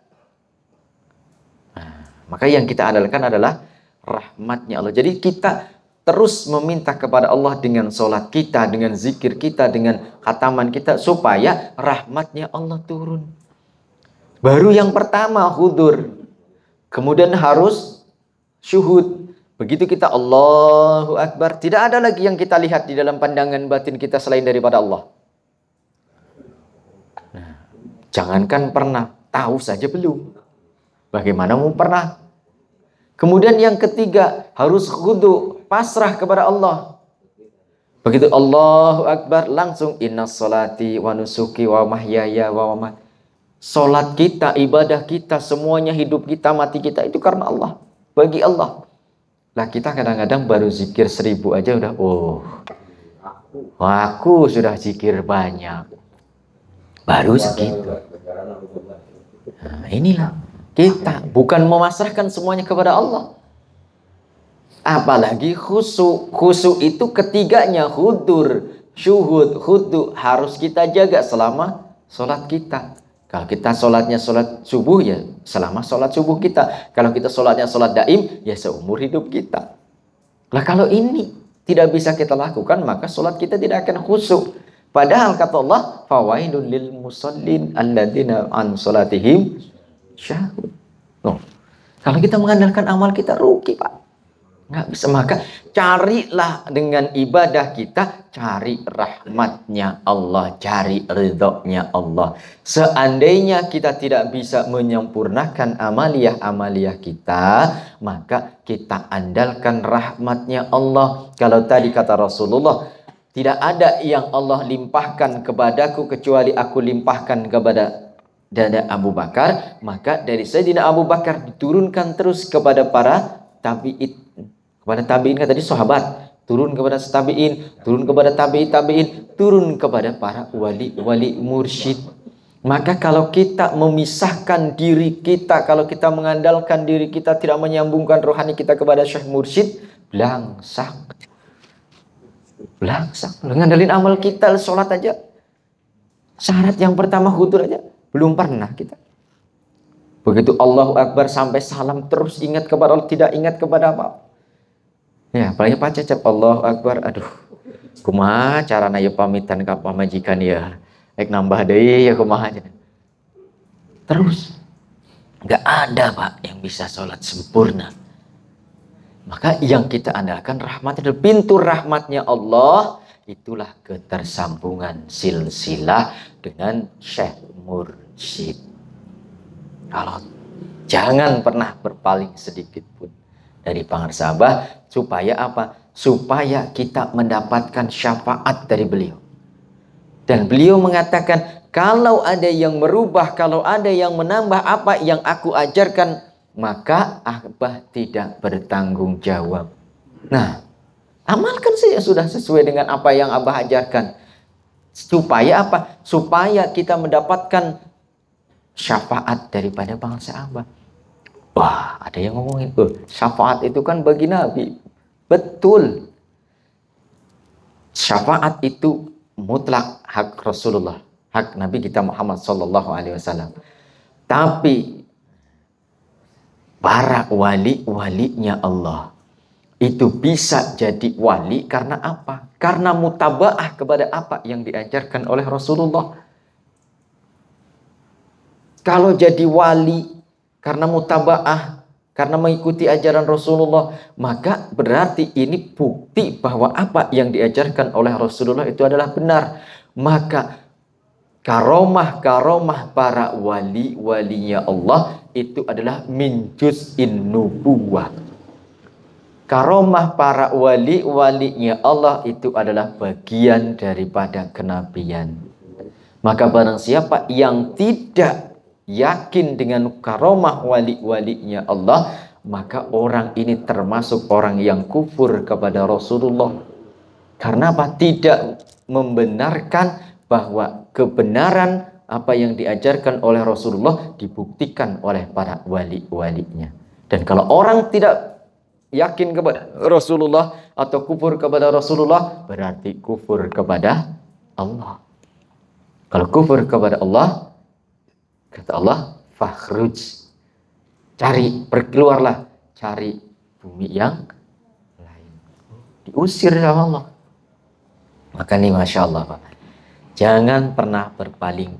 Nah, maka yang kita andalkan adalah rahmatnya Allah. Jadi kita terus meminta kepada Allah dengan sholat kita, dengan zikir kita, dengan khataman kita, supaya rahmatnya Allah turun. Baru yang pertama hudur, kemudian harus syuhud. Begitu kita Allahu Akbar, tidak ada lagi yang kita lihat di dalam pandangan batin kita selain daripada Allah. Nah, jangankan pernah, tahu saja belum. Bagaimana mau pernah? Kemudian yang ketiga harus khudu, pasrah kepada Allah. Begitu Allahu Akbar, langsung innas sholati wa nusuki wa mahyaya wa mamati. Salat kita, ibadah kita, semuanya, hidup kita, mati kita itu karena Allah, bagi Allah. Lah kita kadang-kadang baru zikir 1000 aja udah Aku sudah zikir banyak. Baru segitu. Nah, inilah kita bukan memasrahkan semuanya kepada Allah. Apalagi khusyuk. Khusyuk itu ketiganya hudur, syuhud, khudu harus kita jaga selama sholat kita. Kalau kita sholatnya sholat subuh ya selama sholat subuh kita. Kalau kita sholatnya sholat daim ya seumur hidup kita. Lah kalau ini tidak bisa kita lakukan maka sholat kita tidak akan khusyuk. Padahal kata Allah, fawailul lil musallin alladzina an sholatihim syahud. Oh, kalau kita mengandalkan amal kita rugi Pak. Nggak bisa, maka carilah dengan ibadah kita, cari rahmatnya Allah, cari ridhonya Allah. Seandainya kita tidak bisa menyempurnakan amaliyah-amaliyah kita, maka kita andalkan rahmatnya Allah. Kalau tadi kata Rasulullah, tidak ada yang Allah limpahkan kepadaku kecuali aku limpahkan kepada dada Abu Bakar, maka dari Sayyidina Abu Bakar diturunkan terus kepada para tabi'in. Kepada tabi'in kan tadi sahabat, turun kepada tabi'in, turun kepada tabi'in, turun kepada para wali-wali mursyid. Maka kalau kita memisahkan diri kita, kalau kita mengandalkan diri kita, tidak menyambungkan rohani kita kepada syekh mursyid, belangsak. Belangsak. Ngandalin amal kita, sholat aja. Syarat yang pertama hudur aja, belum pernah kita. Begitu Allahu Akbar sampai salam terus ingat kepada Allah, tidak ingat kepada apa. Ya, apalagi Pak Cecep Allahu Akbar, aduh, kumaha carana ya pamitan ka pamajikan ya, nambah deui ya kumaha aja. Terus, nggak ada Pak yang bisa sholat sempurna. Maka yang kita andalkan rahmatnya, pintu rahmatnya Allah, itulah ketersambungan silsilah dengan Syekh Mursyid. Kalau jangan pernah berpaling sedikit pun dari pangarsabah, supaya apa? Supaya kita mendapatkan syafaat dari beliau. Dan beliau mengatakan, kalau ada yang merubah, kalau ada yang menambah apa yang aku ajarkan, maka Abah tidak bertanggung jawab. Nah, amalkan saja sudah sesuai dengan apa yang Abah ajarkan. Supaya apa? Supaya kita mendapatkan syafaat daripada bangsa Abah. Wah, ada yang ngomongin, syafaat itu kan bagi Nabi. Betul. Syafaat itu mutlak hak Rasulullah, hak Nabi kita Muhammad SAW. Tapi para wali-walinya Allah itu bisa jadi wali karena apa? Karena mutabaah kepada apa yang diajarkan oleh Rasulullah. Kalau jadi wali karena mutabaah, karena mengikuti ajaran Rasulullah, maka berarti ini bukti bahwa apa yang diajarkan oleh Rasulullah itu adalah benar. Maka karomah-karomah para wali-walinya Allah itu adalah min juz'in nubuwah. Karomah para wali-walinya Allah itu adalah bagian daripada kenabian. Maka barang siapa yang tidak yakin dengan karomah wali-walinya Allah, maka orang ini termasuk orang yang kufur kepada Rasulullah. Karena apa? Tidak membenarkan bahwa kebenaran apa yang diajarkan oleh Rasulullah dibuktikan oleh para wali-walinya. Dan kalau orang tidak yakin kepada Rasulullah atau kufur kepada Rasulullah, berarti kufur kepada Allah. Kalau kufur kepada Allah, kata Allah, fakhruj, cari, berkeluarlah, cari bumi yang lain. Diusir sama Allah. Maka ini Masya Allah Pak, jangan pernah berpaling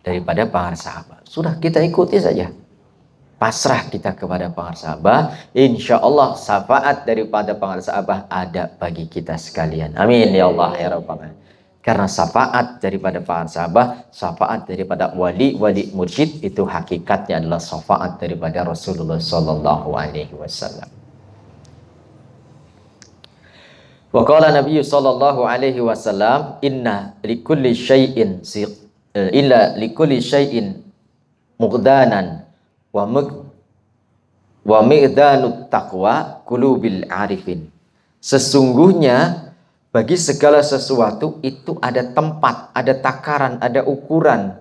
daripada pangarsaabah. Sudah kita ikuti saja. Pasrah kita kepada pangarsaabah. Insya Allah syafaat daripada pangarsaabah ada bagi kita sekalian. Amin ya Allah ya Rabbal Alamin. Karena syafaat daripada pangarsaabah, syafaat daripada wali-wali mursyid itu hakikatnya adalah syafaat daripada Rasulullah Sallallahu Alaihi Wasallam. Wa qala Nabi Sallallahu Alaihi Wasallam, inna likulli syai'in muqdanan wa miqdanut taqwa qulubil arifin. Sesungguhnya Bagi segala sesuatu itu ada tempat, ada takaran, ada ukuran.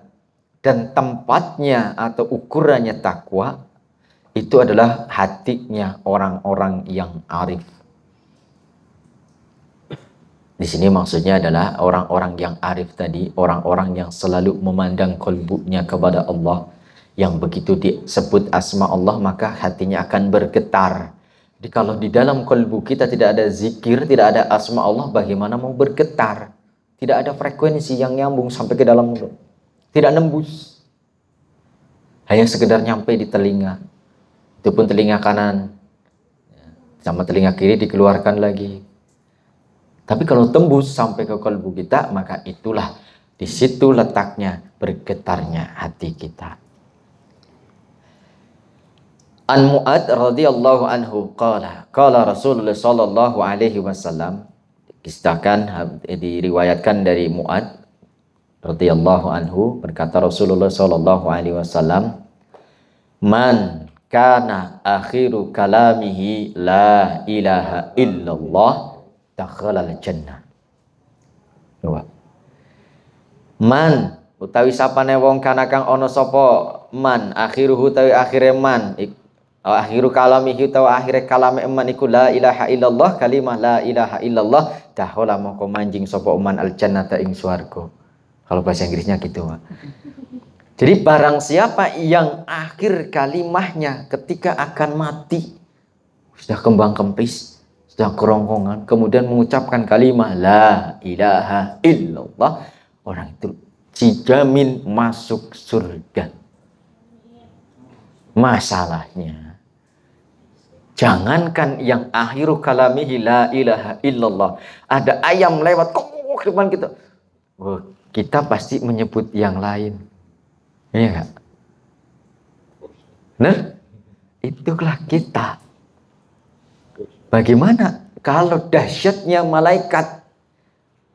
Dan tempatnya atau ukurannya takwa itu adalah hatinya orang-orang yang arif. Di sini maksudnya adalah orang-orang yang arif tadi, orang-orang yang selalu memandang kolbunya kepada Allah. Yang begitu disebut asma Allah, maka hatinya akan bergetar. Jadi kalau di dalam kolbu kita tidak ada zikir, tidak ada asma Allah, bagaimana mau bergetar? Tidak ada frekuensi yang nyambung sampai ke dalam mulut. Tidak nembus. Hanya sekedar nyampe di telinga. Itu pun telinga kanan. Sama telinga kiri dikeluarkan lagi. Tapi kalau tembus sampai ke kalbu kita, maka itulah di situ letaknya bergetarnya hati kita. An Mu'ad radhiyallahu anhu qala Rasulullah sallallahu alaihi wasallam, kisahkan diriwayatkan dari Mu'ad radhiyallahu anhu, berkata Rasulullah sallallahu alaihi wasallam, man kana akhiru kalamihi la ilaha illallah dakhalal jannah. Man utawi sapane wong kana kang ana sapa man akhiruhu utawi akhire man akhiru kalamihi utawi akhire kalame man iku la ilaha illallah, kalimah la ilaha illallah, dakhala moko manjing sapa man al jannata ing swarga. Kalau bahasa Inggrisnya gitu, Pak. Jadi barang siapa yang akhir kalimahnya ketika akan mati sudah kembang kempis, sudah kerongkongan, kemudian mengucapkan kalimah la ilaha illallah, orang itu dijamin masuk surga. Masalahnya, jangankan yang akhiru kalamihi la ilaha illallah, ada ayam lewat kok depan kita, kita pasti menyebut yang lain. Iya enggak? Benar? Itulah kita. Bagaimana kalau dahsyatnya malaikat,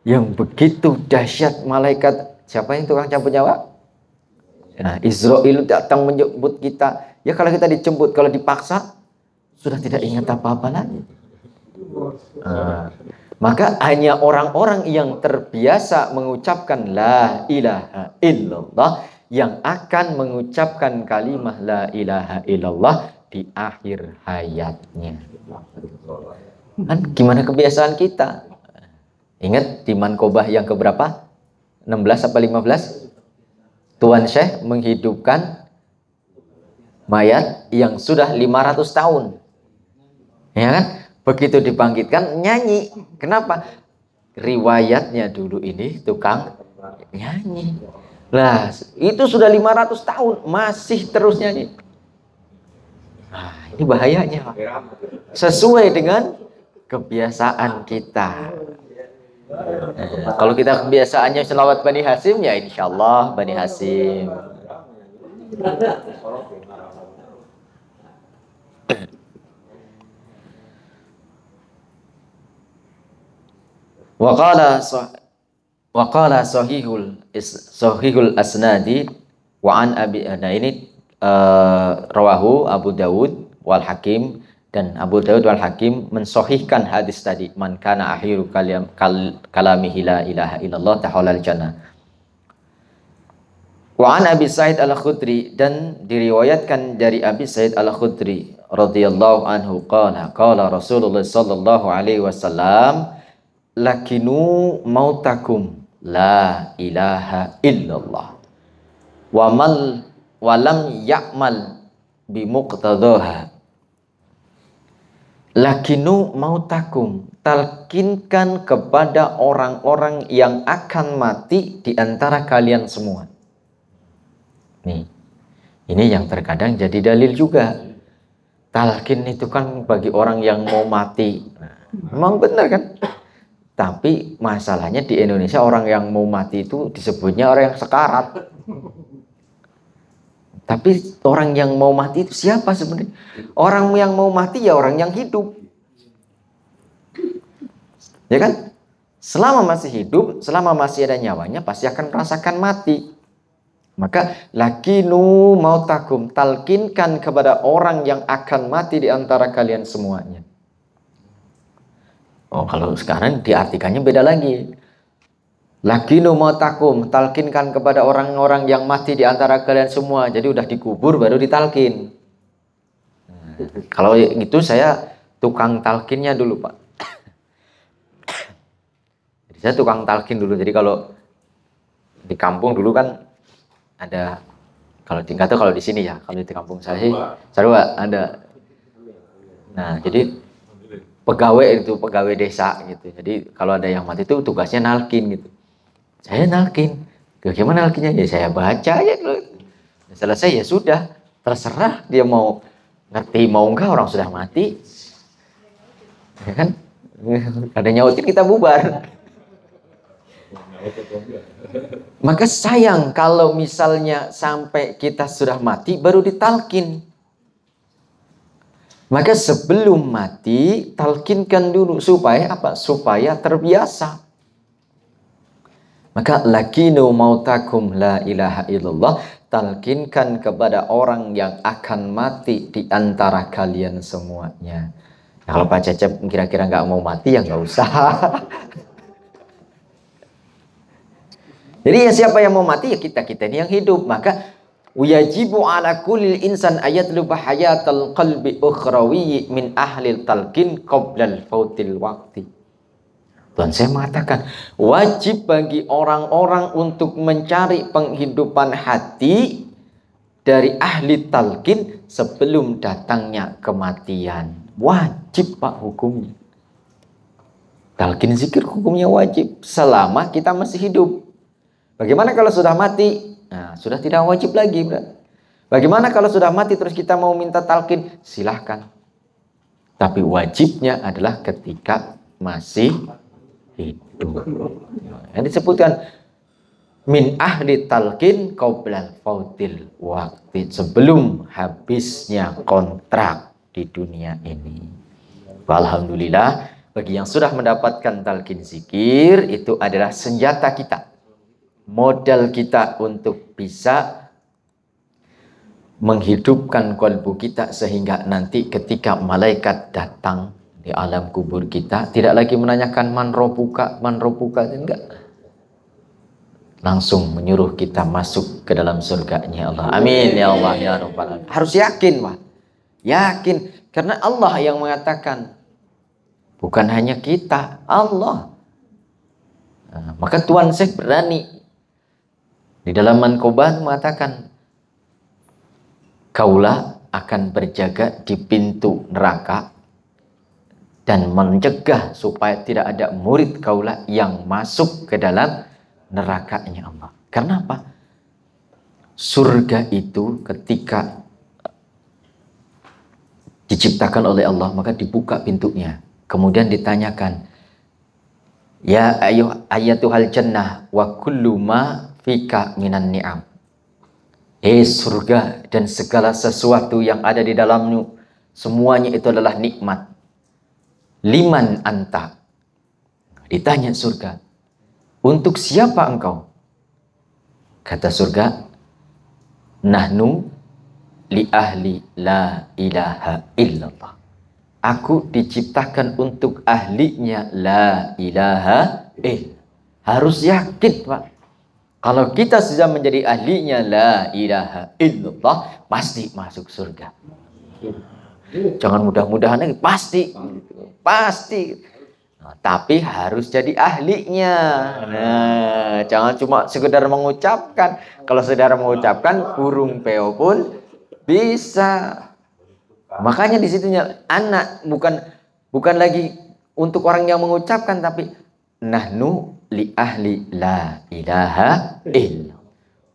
yang begitu dahsyat malaikat, siapa yang tukang cabut nyawa? Nah, Israel datang menyebut kita. Ya kalau kita dijemput, kalau dipaksa sudah tidak ingat apa-apa lagi. Maka hanya orang-orang yang terbiasa mengucapkan la ilaha illallah yang akan mengucapkan kalimah la ilaha illallah di akhir hayatnya. Kan gimana kebiasaan kita? Ingat di Mankobah yang keberapa? 16 apa 15? Tuan Syekh menghidupkan mayat yang sudah 500 tahun. Ya kan? Begitu dibangkitkan nyanyi. Kenapa? Riwayatnya dulu ini tukang nyanyi. Lah, itu sudah 500 tahun masih terus nyanyi. Nah, ini bahayanya. Sesuai dengan kebiasaan kita. Kalau kita kebiasaannya selawat Bani Hasyim, ya insya Allah Bani Hasyim. Waqala sahihul asnadi wa an abi, nah ini rawahu Abu Dawud wal Hakim, dan Abu Dawud wal Hakim mensohihkan hadis tadi, man kana akhiru kalamihi la ilaha illallah dakhalal jannah. Wa an Abi Sa'id Al-Khudri, dan diriwayatkan dari Abi Sa'id Al-Khudri radhiyallahu anhu qala Rasulullah sallallahu alaihi wasallam, lakinu mautakum la ilaha illallah wa lam ya'mal bimuqtadhaha. Lakinu mautakum, talkinkan kepada orang-orang yang akan mati di antara kalian semua. Nih, ini yang terkadang jadi dalil juga. Talkin itu kan bagi orang yang mau mati. Nah, memang benar kan? Tapi masalahnya di Indonesia orang yang mau mati itu disebutnya orang yang sekarat. Tapi orang yang mau mati itu siapa sebenarnya? Orang yang mau mati ya orang yang hidup. Ya kan? Selama masih hidup, selama masih ada nyawanya, pasti akan merasakan mati. Maka lakinu mautakum, talkinkan kepada orang yang akan mati di antara kalian semuanya. Oh, kalau sekarang diartikannya beda lagi. Lakinu mautakum, talkinkan kepada orang-orang yang mati di antara kalian semua. Jadi udah dikubur baru ditalkin. Kalau itu saya tukang talkinnya dulu, Pak. Jadi saya tukang talkin dulu. Jadi kalau di kampung dulu kan ada, kalau tingkat tuh kalau di sini ya, kalau di kampung saya sih Sarua ada. Nah, jadi pegawai desa gitu. Jadi kalau ada yang mati itu tugasnya nalkin gitu. Saya nalkin. Bagaimana nalkinnya? Ya saya baca aja dulu. Selesai ya sudah. Terserah dia mau ngerti mau enggak, orang sudah mati. Ya kan? Ada nyautin kita bubar. Maka sayang kalau misalnya sampai kita sudah mati baru ditalkin. Maka sebelum mati talkinkan dulu supaya apa? Supaya terbiasa. Maka lakinu mautakum la ilaha illallah, talkinkan kepada orang yang akan mati di antara kalian semuanya. Nah, kalau Pak Cecep kira-kira nggak mau mati ya nggak usah. Jadi ya siapa yang mau mati ya kita ini yang hidup. Maka wajibu ala kulli insan ayatluba hayatal qalbi ukhrawi min ahlil talqin qoblal fautil waqti. Tuhan saya mengatakan wajib bagi orang-orang untuk mencari penghidupan hati dari ahli talqin sebelum datangnya kematian. Wajib Pak hukumnya. Talqin zikir hukumnya wajib selama kita masih hidup. Bagaimana kalau sudah mati? Nah, sudah tidak wajib lagi, Bro. Bagaimana kalau sudah mati terus kita mau minta talqin? Silahkan. Tapi wajibnya adalah ketika masih hidup. Yang disebutkan min ahli talqin qoblal fautil waqti, sebelum habisnya kontrak di dunia ini. Alhamdulillah bagi yang sudah mendapatkan talqin zikir, itu adalah senjata kita, modal kita untuk bisa menghidupkan kalbu kita sehingga nanti ketika malaikat datang di alam kubur kita tidak lagi menanyakan man robuka enggak, langsung menyuruh kita masuk ke dalam surganya Allah. Amin ya Allah ya Rabbal alamin. Harus yakin, Pak. Yakin karena Allah yang mengatakan, bukan hanya kita, Allah. Nah, maka Tuhan saya berani di dalam Manqobah mengatakan kaulah akan berjaga di pintu neraka dan mencegah supaya tidak ada murid kaulah yang masuk ke dalam nerakanya Allah. Karena apa? Surga itu ketika diciptakan oleh Allah maka dibuka pintunya. Kemudian ditanyakan, ya ayatuhal jannah wa kullu ma fika minan ni'am. Surga dan segala sesuatu yang ada di dalamnya, semuanya itu adalah nikmat. Liman anta. Ditanya surga, untuk siapa engkau? Kata surga, nahnu li ahli la ilaha illallah. Aku diciptakan untuk ahlinya la ilaha illallah. Harus yakin, Pak. Kalau kita sudah menjadi ahlinya la ilaha illallah, pasti masuk surga. Jangan mudah-mudahan lagi, pasti. Nah, tapi harus jadi ahlinya. Nah, jangan cuma sekedar mengucapkan. Kalau sekedar mengucapkan, burung peo pun bisa. Makanya di situnya anak bukan lagi untuk orang yang mengucapkan, tapi nahnu li ahli la ilaha illallah.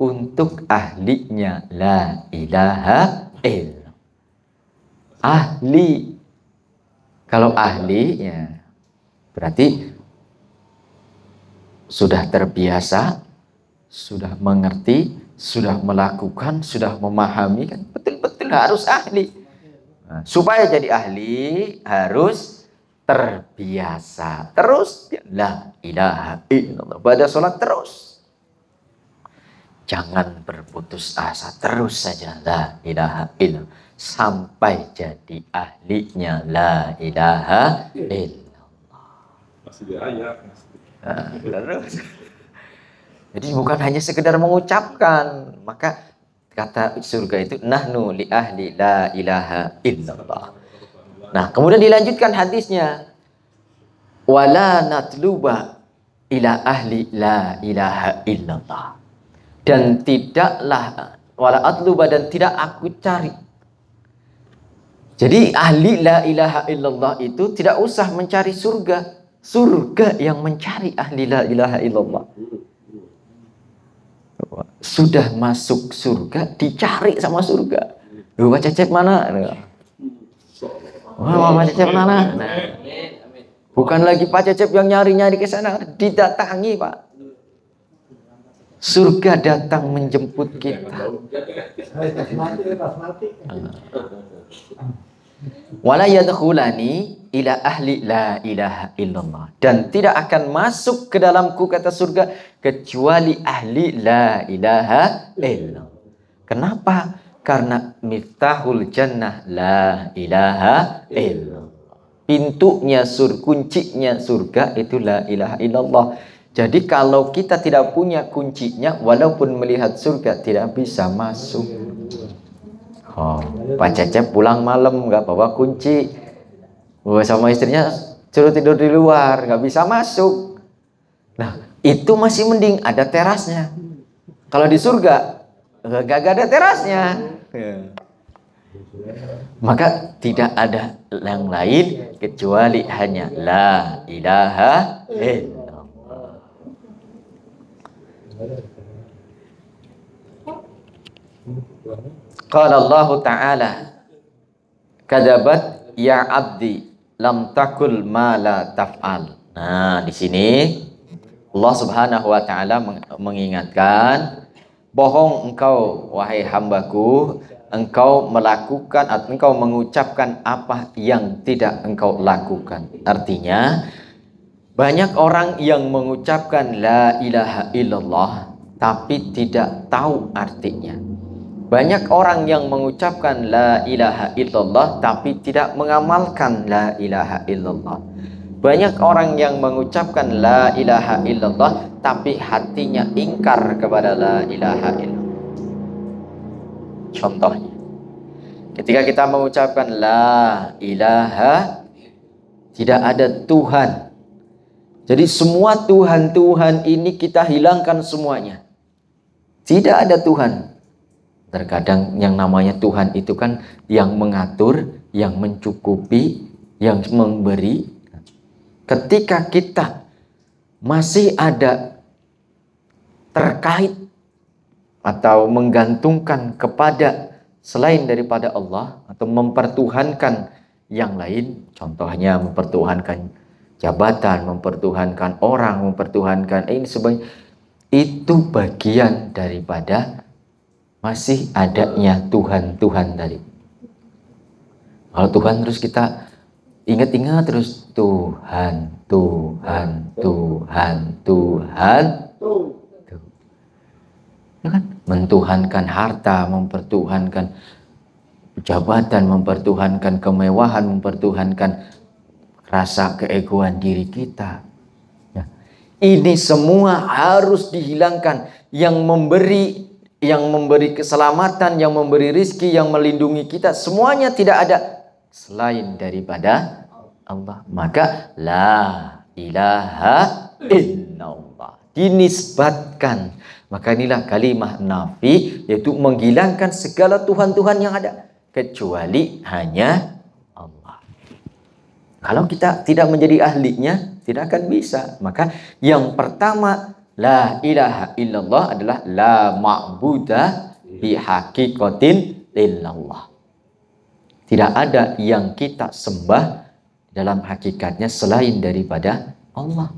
Untuk ahlinya la ilaha illallah. Ahli. Kalau ahli ya berarti sudah terbiasa, sudah mengerti, sudah melakukan, sudah memahami kan, betul-betul harus ahli. Nah, supaya jadi ahli harus terbiasa. Terus la ilaha illallah. Pada sholat terus. Jangan berputus asa, terus saja la ilaha illallah sampai jadi ahlinya la ilaha illallah. Nah, terus. Jadi bukan hanya sekedar mengucapkan, maka kata surga itu nahnu li ahli la ilaha illallah. Nah, kemudian dilanjutkan hadisnya, wala natluba ila ahli la ilaha illallah. Dan tidaklah wala atluba, dan tidak aku cari. Jadi ahli la ilaha illallah itu tidak usah mencari surga. Surga yang mencari ahli la ilaha illallah. Sudah masuk surga, dicari sama surga. Pak Cecep mana? Wah, Pak Cecep mana? Nah, bukan lagi Pak Cecep yang nyari-nyari ke sana, didatangi, Pak. Surga datang menjemput kita. Wala yadkhulani ila ahli la ilaha illallah. Dan tidak akan masuk ke dalamku, kata surga, kecuali ahli la ilaha illallah. Kenapa? Karena miftahul jannah la ilaha illallah. Pintunya kuncinya surga itu la ilaha illallah. Jadi kalau kita tidak punya kuncinya, walaupun melihat surga tidak bisa masuk. Oh, Pak Cecep pulang malam nggak bawa kunci, sama istrinya suruh tidur di luar, nggak bisa masuk. Nah, itu masih mending ada terasnya. Kalau di surga nggak ada terasnya, maka tidak ada yang lain kecuali hanya la ilaha illallah. Qala Allah Ta'ala, kadzabat ya abdi lam takul ma la taf'al. Nah, di sini Allah Subhanahu wa taala mengingatkan, bohong engkau wahai hambaku, engkau melakukan atau engkau mengucapkan apa yang tidak engkau lakukan. Artinya, banyak orang yang mengucapkan la ilaha illallah tapi tidak tahu artinya. Banyak orang yang mengucapkan la ilaha illallah tapi tidak mengamalkan la ilaha illallah. Banyak orang yang mengucapkan la ilaha illallah tapi hatinya ingkar kepada la ilaha illallah. Contohnya, ketika kita mengucapkan la ilaha, tidak ada Tuhan. Jadi semua Tuhan-Tuhan ini kita hilangkan semuanya. Tidak ada Tuhan. Terkadang yang namanya Tuhan itu kan yang mengatur, yang mencukupi, yang memberi. Ketika kita masih ada terkait atau menggantungkan kepada selain daripada Allah, atau mempertuhankan yang lain, contohnya mempertuhankan jabatan, mempertuhankan orang, mempertuhankan ini sebagainya, itu bagian daripada masih adanya Tuhan-Tuhan tadi. Kalau Tuhan terus kita ingat-ingat terus Tuhan, Tuhan, Tuhan, Tuhan, ya kan? Mentuhankan harta, mempertuhankan jabatan, mempertuhankan kemewahan, mempertuhankan rasa keegoan diri kita. Ya. Ini semua harus dihilangkan. Yang memberi keselamatan, yang memberi rizki, yang melindungi kita, semuanya tidak ada selain daripada Allah. Maka la ilaha illallah dinisbatkan. Maka inilah kalimah nafi, yaitu menghilangkan segala Tuhan-Tuhan yang ada kecuali hanya Allah. Kalau kita tidak menjadi ahlinya, tidak akan bisa. Maka yang pertama, la ilaha illallah adalah la ma'budah bihaqiqatin illallah. Tidak ada yang kita sembah dalam hakikatnya selain daripada Allah.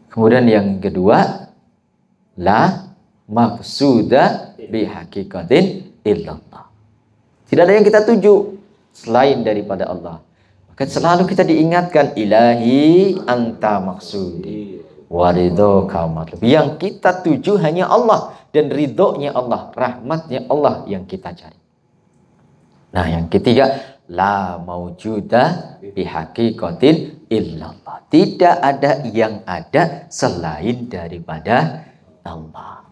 Kemudian yang kedua, la maqsuda bihaqiqatin illallah. Tidak ada yang kita tuju selain daripada Allah. Maka selalu kita diingatkan, ilahi anta maksudi waridhoka matlub. Yang kita tuju hanya Allah dan ridhonya Allah, rahmatnya Allah yang kita cari. Nah, yang ketiga, la maujuda bihaqiqatin illallah. Tidak ada yang ada selain daripada Allah.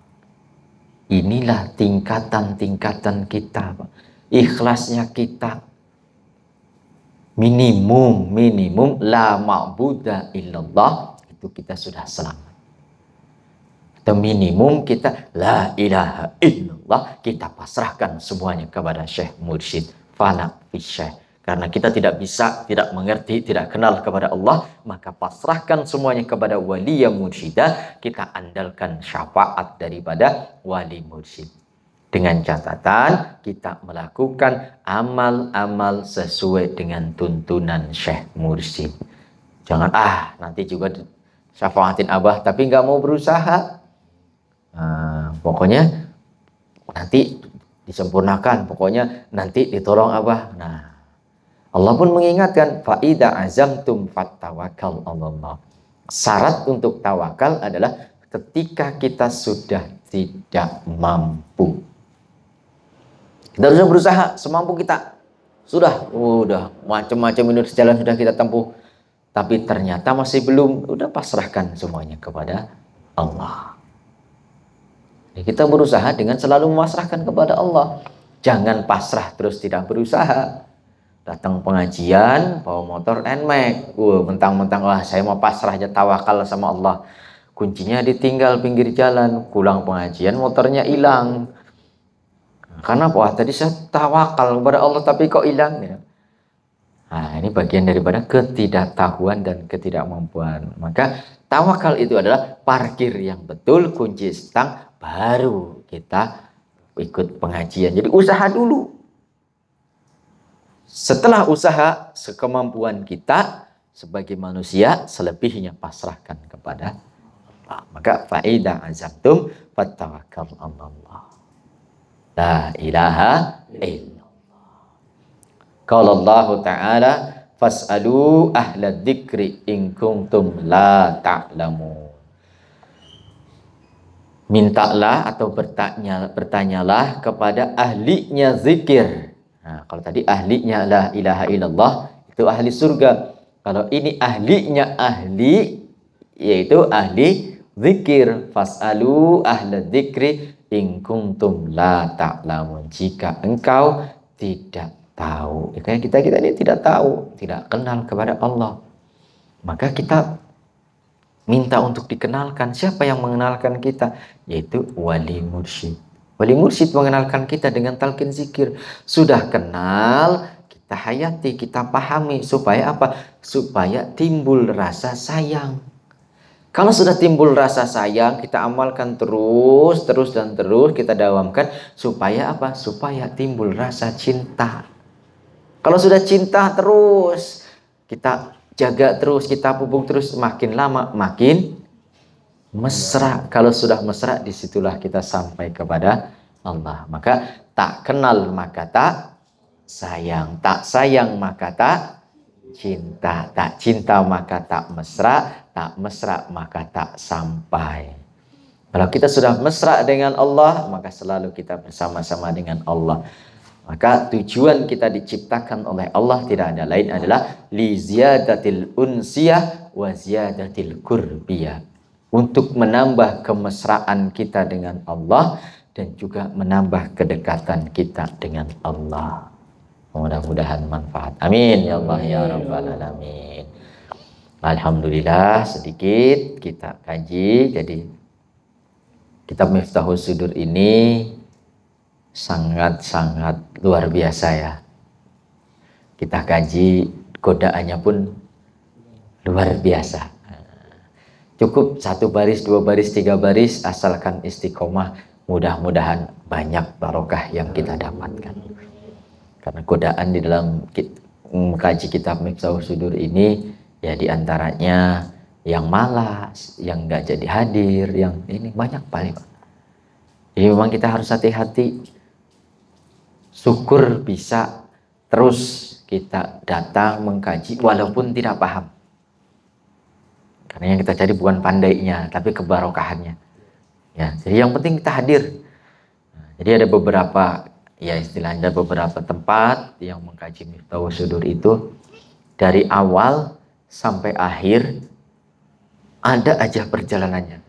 Inilah tingkatan-tingkatan kita, Pak. Ikhlasnya kita. Minimum la ma'buda illallah, itu kita sudah selamat. Atau minimum kita la ilaha illallah, kita pasrahkan semuanya kepada Syekh Mursyid fana fi Syekh. Karena kita tidak bisa, tidak mengerti, tidak kenal kepada Allah, maka pasrahkan semuanya kepada wali yang mursyidah. Kita andalkan syafaat daripada wali mursyid. Dengan catatan kita melakukan amal-amal sesuai dengan tuntunan Syekh Mursyid. Jangan nanti juga syafaatin Abah tapi nggak mau berusaha. Pokoknya nanti disempurnakan, pokoknya nanti ditolong Abah. Nah, Allah pun mengingatkan, fa'idha azamtum fattawakal Allah. Syarat untuk tawakal adalah ketika kita sudah tidak mampu. Kita harus berusaha semampu kita. Sudah macam-macam minus jalan sudah kita tempuh. Tapi ternyata masih belum, udah pasrahkan semuanya kepada Allah. Jadi kita berusaha dengan selalu memasrahkan kepada Allah. Jangan pasrah terus tidak berusaha. Datang pengajian, bawa motor NMAX. Mentang-mentang, saya mau pasrah aja tawakal sama Allah. Kuncinya ditinggal pinggir jalan. Pulang pengajian, motornya hilang. Karena tadi saya tawakal kepada Allah tapi kok hilang ya. Nah, ini bagian daripada ketidaktahuan dan ketidakmampuan. Maka tawakal itu adalah parkir yang betul, kunci stang, baru kita ikut pengajian. Jadi usaha dulu. Setelah usaha, sekemampuan kita sebagai manusia, selebihnya pasrahkan kepada Allah. Maka fa'idha azamtum fattawakkal Allah. La ilaha illallah. Qala Allah Ta'ala, fas'alu ahla dzikri in kuntum la ta'lamun. Mintalah atau bertanyalah kepada ahlinya zikir. Nah, kalau tadi ahlinya la ilaha illallah, itu ahli surga. Kalau ini ahlinya ahli, yaitu ahli zikir. Fas'alu ahla dzikri in kuntum la ta'lamun. Jika engkau tidak tahu. Kayak kita ini tidak tahu, tidak kenal kepada Allah. Maka kita minta untuk dikenalkan. Siapa yang mengenalkan kita? Yaitu wali mursyid. Wali mursyid mengenalkan kita dengan talqin zikir. Sudah kenal, kita hayati, kita pahami. Supaya apa? Supaya timbul rasa sayang. Kalau sudah timbul rasa sayang, kita amalkan terus kita dawamkan. Supaya apa? Supaya timbul rasa cinta. Kalau sudah cinta terus, kita jaga terus, kita pupuk terus, makin lama makin mesra. Kalau sudah mesra, disitulah kita sampai kepada Allah. Maka tak kenal maka tak sayang, tak sayang maka tak cinta, tak cinta maka tak mesra, tak mesra maka tak sampai. Kalau kita sudah mesra dengan Allah, maka selalu kita bersama-sama dengan Allah. Maka tujuan kita diciptakan oleh Allah tidak ada lain adalah li ziyadatil unsiyah wa ziyadatil qurbiyah. Untuk menambah kemesraan kita dengan Allah dan juga menambah kedekatan kita dengan Allah. Mudah-mudahan manfaat. Amin ya Allah ya rabbal alamin. Alhamdulillah, sedikit kita kaji. Jadi kitab Miftahus Sudur ini sangat-sangat luar biasa ya. Kita kaji, godaannya pun luar biasa. Cukup 1 baris, 2 baris, 3 baris, asalkan istiqomah. Mudah-mudahan banyak barokah yang kita dapatkan. Karena godaan di dalam mengkaji kitab Miftahus Sudur ini, ya diantaranya yang malas, yang nggak jadi hadir, yang ini banyak paling. Jadi memang kita harus hati-hati. Syukur bisa terus kita datang mengkaji walaupun tidak paham. Karena yang kita cari bukan pandainya, tapi kebarokahannya. Ya, jadi yang penting kita hadir. Jadi ada beberapa, ya istilahnya ada beberapa tempat yang mengkaji Miftahus Sudur itu dari awal sampai akhir ada aja perjalanannya.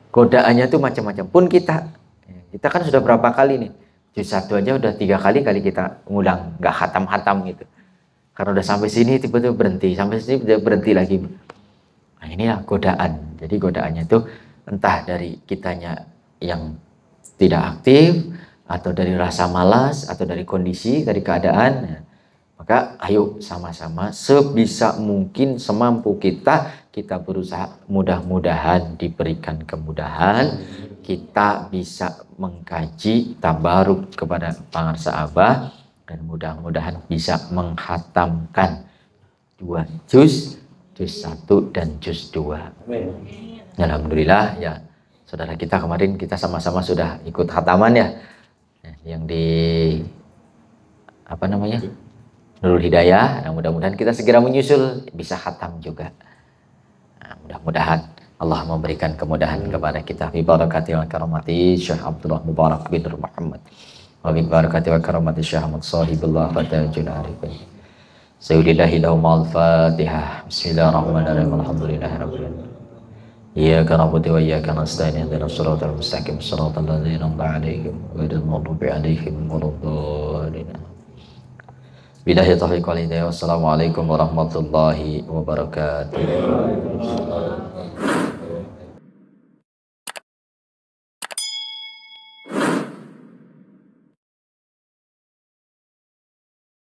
Godaannya tuh macam-macam. Pun kita kan sudah berapa kali nih, juz 1 aja udah 3 kali kita ngulang, nggak khatam-khatam gitu. Karena udah sampai sini tiba-tiba berhenti, sampai sini tiba-tiba berhenti lagi. Nah inilah godaan. Jadi godaannya itu entah dari kitanya yang tidak aktif, atau dari rasa malas, atau dari kondisi, dari keadaan. Nah, maka ayo sama-sama sebisa mungkin, semampu kita berusaha, mudah-mudahan diberikan kemudahan, kita bisa mengkaji tabaruk kepada pangarsa Abah, dan mudah-mudahan bisa menghatamkan 2 juz 1 dan juz 2. Alhamdulillah ya, saudara kita kemarin kita sama-sama sudah ikut khataman ya, yang di apa namanya, Nurul Hidayah. Nah, mudah-mudahan kita segera menyusul bisa khatam juga. Nah, mudah-mudahan Allah memberikan kemudahan kepada kita. Bi barakati wa karamati Syekh Abdullah Mubarak bin Muhammad, wa bi barakati wa karamati Syekh Ahmad Sahibullah Fatajul Arifin. Sayyidillah lahumul Fatihah. Bismillahirrahmanirrahim. Alhamdulillahirabbil alamin. Iyyaka na'budu wa iyyaka nasta'in. Ihdinas siratal mustaqim. Shiratal ladzina an'amta 'alaihim ghairil maghdubi 'alaihim waladdallin. Billahi taufiq wal hidayah. Wassalamualaikum warahmatullahi wabarakatuh.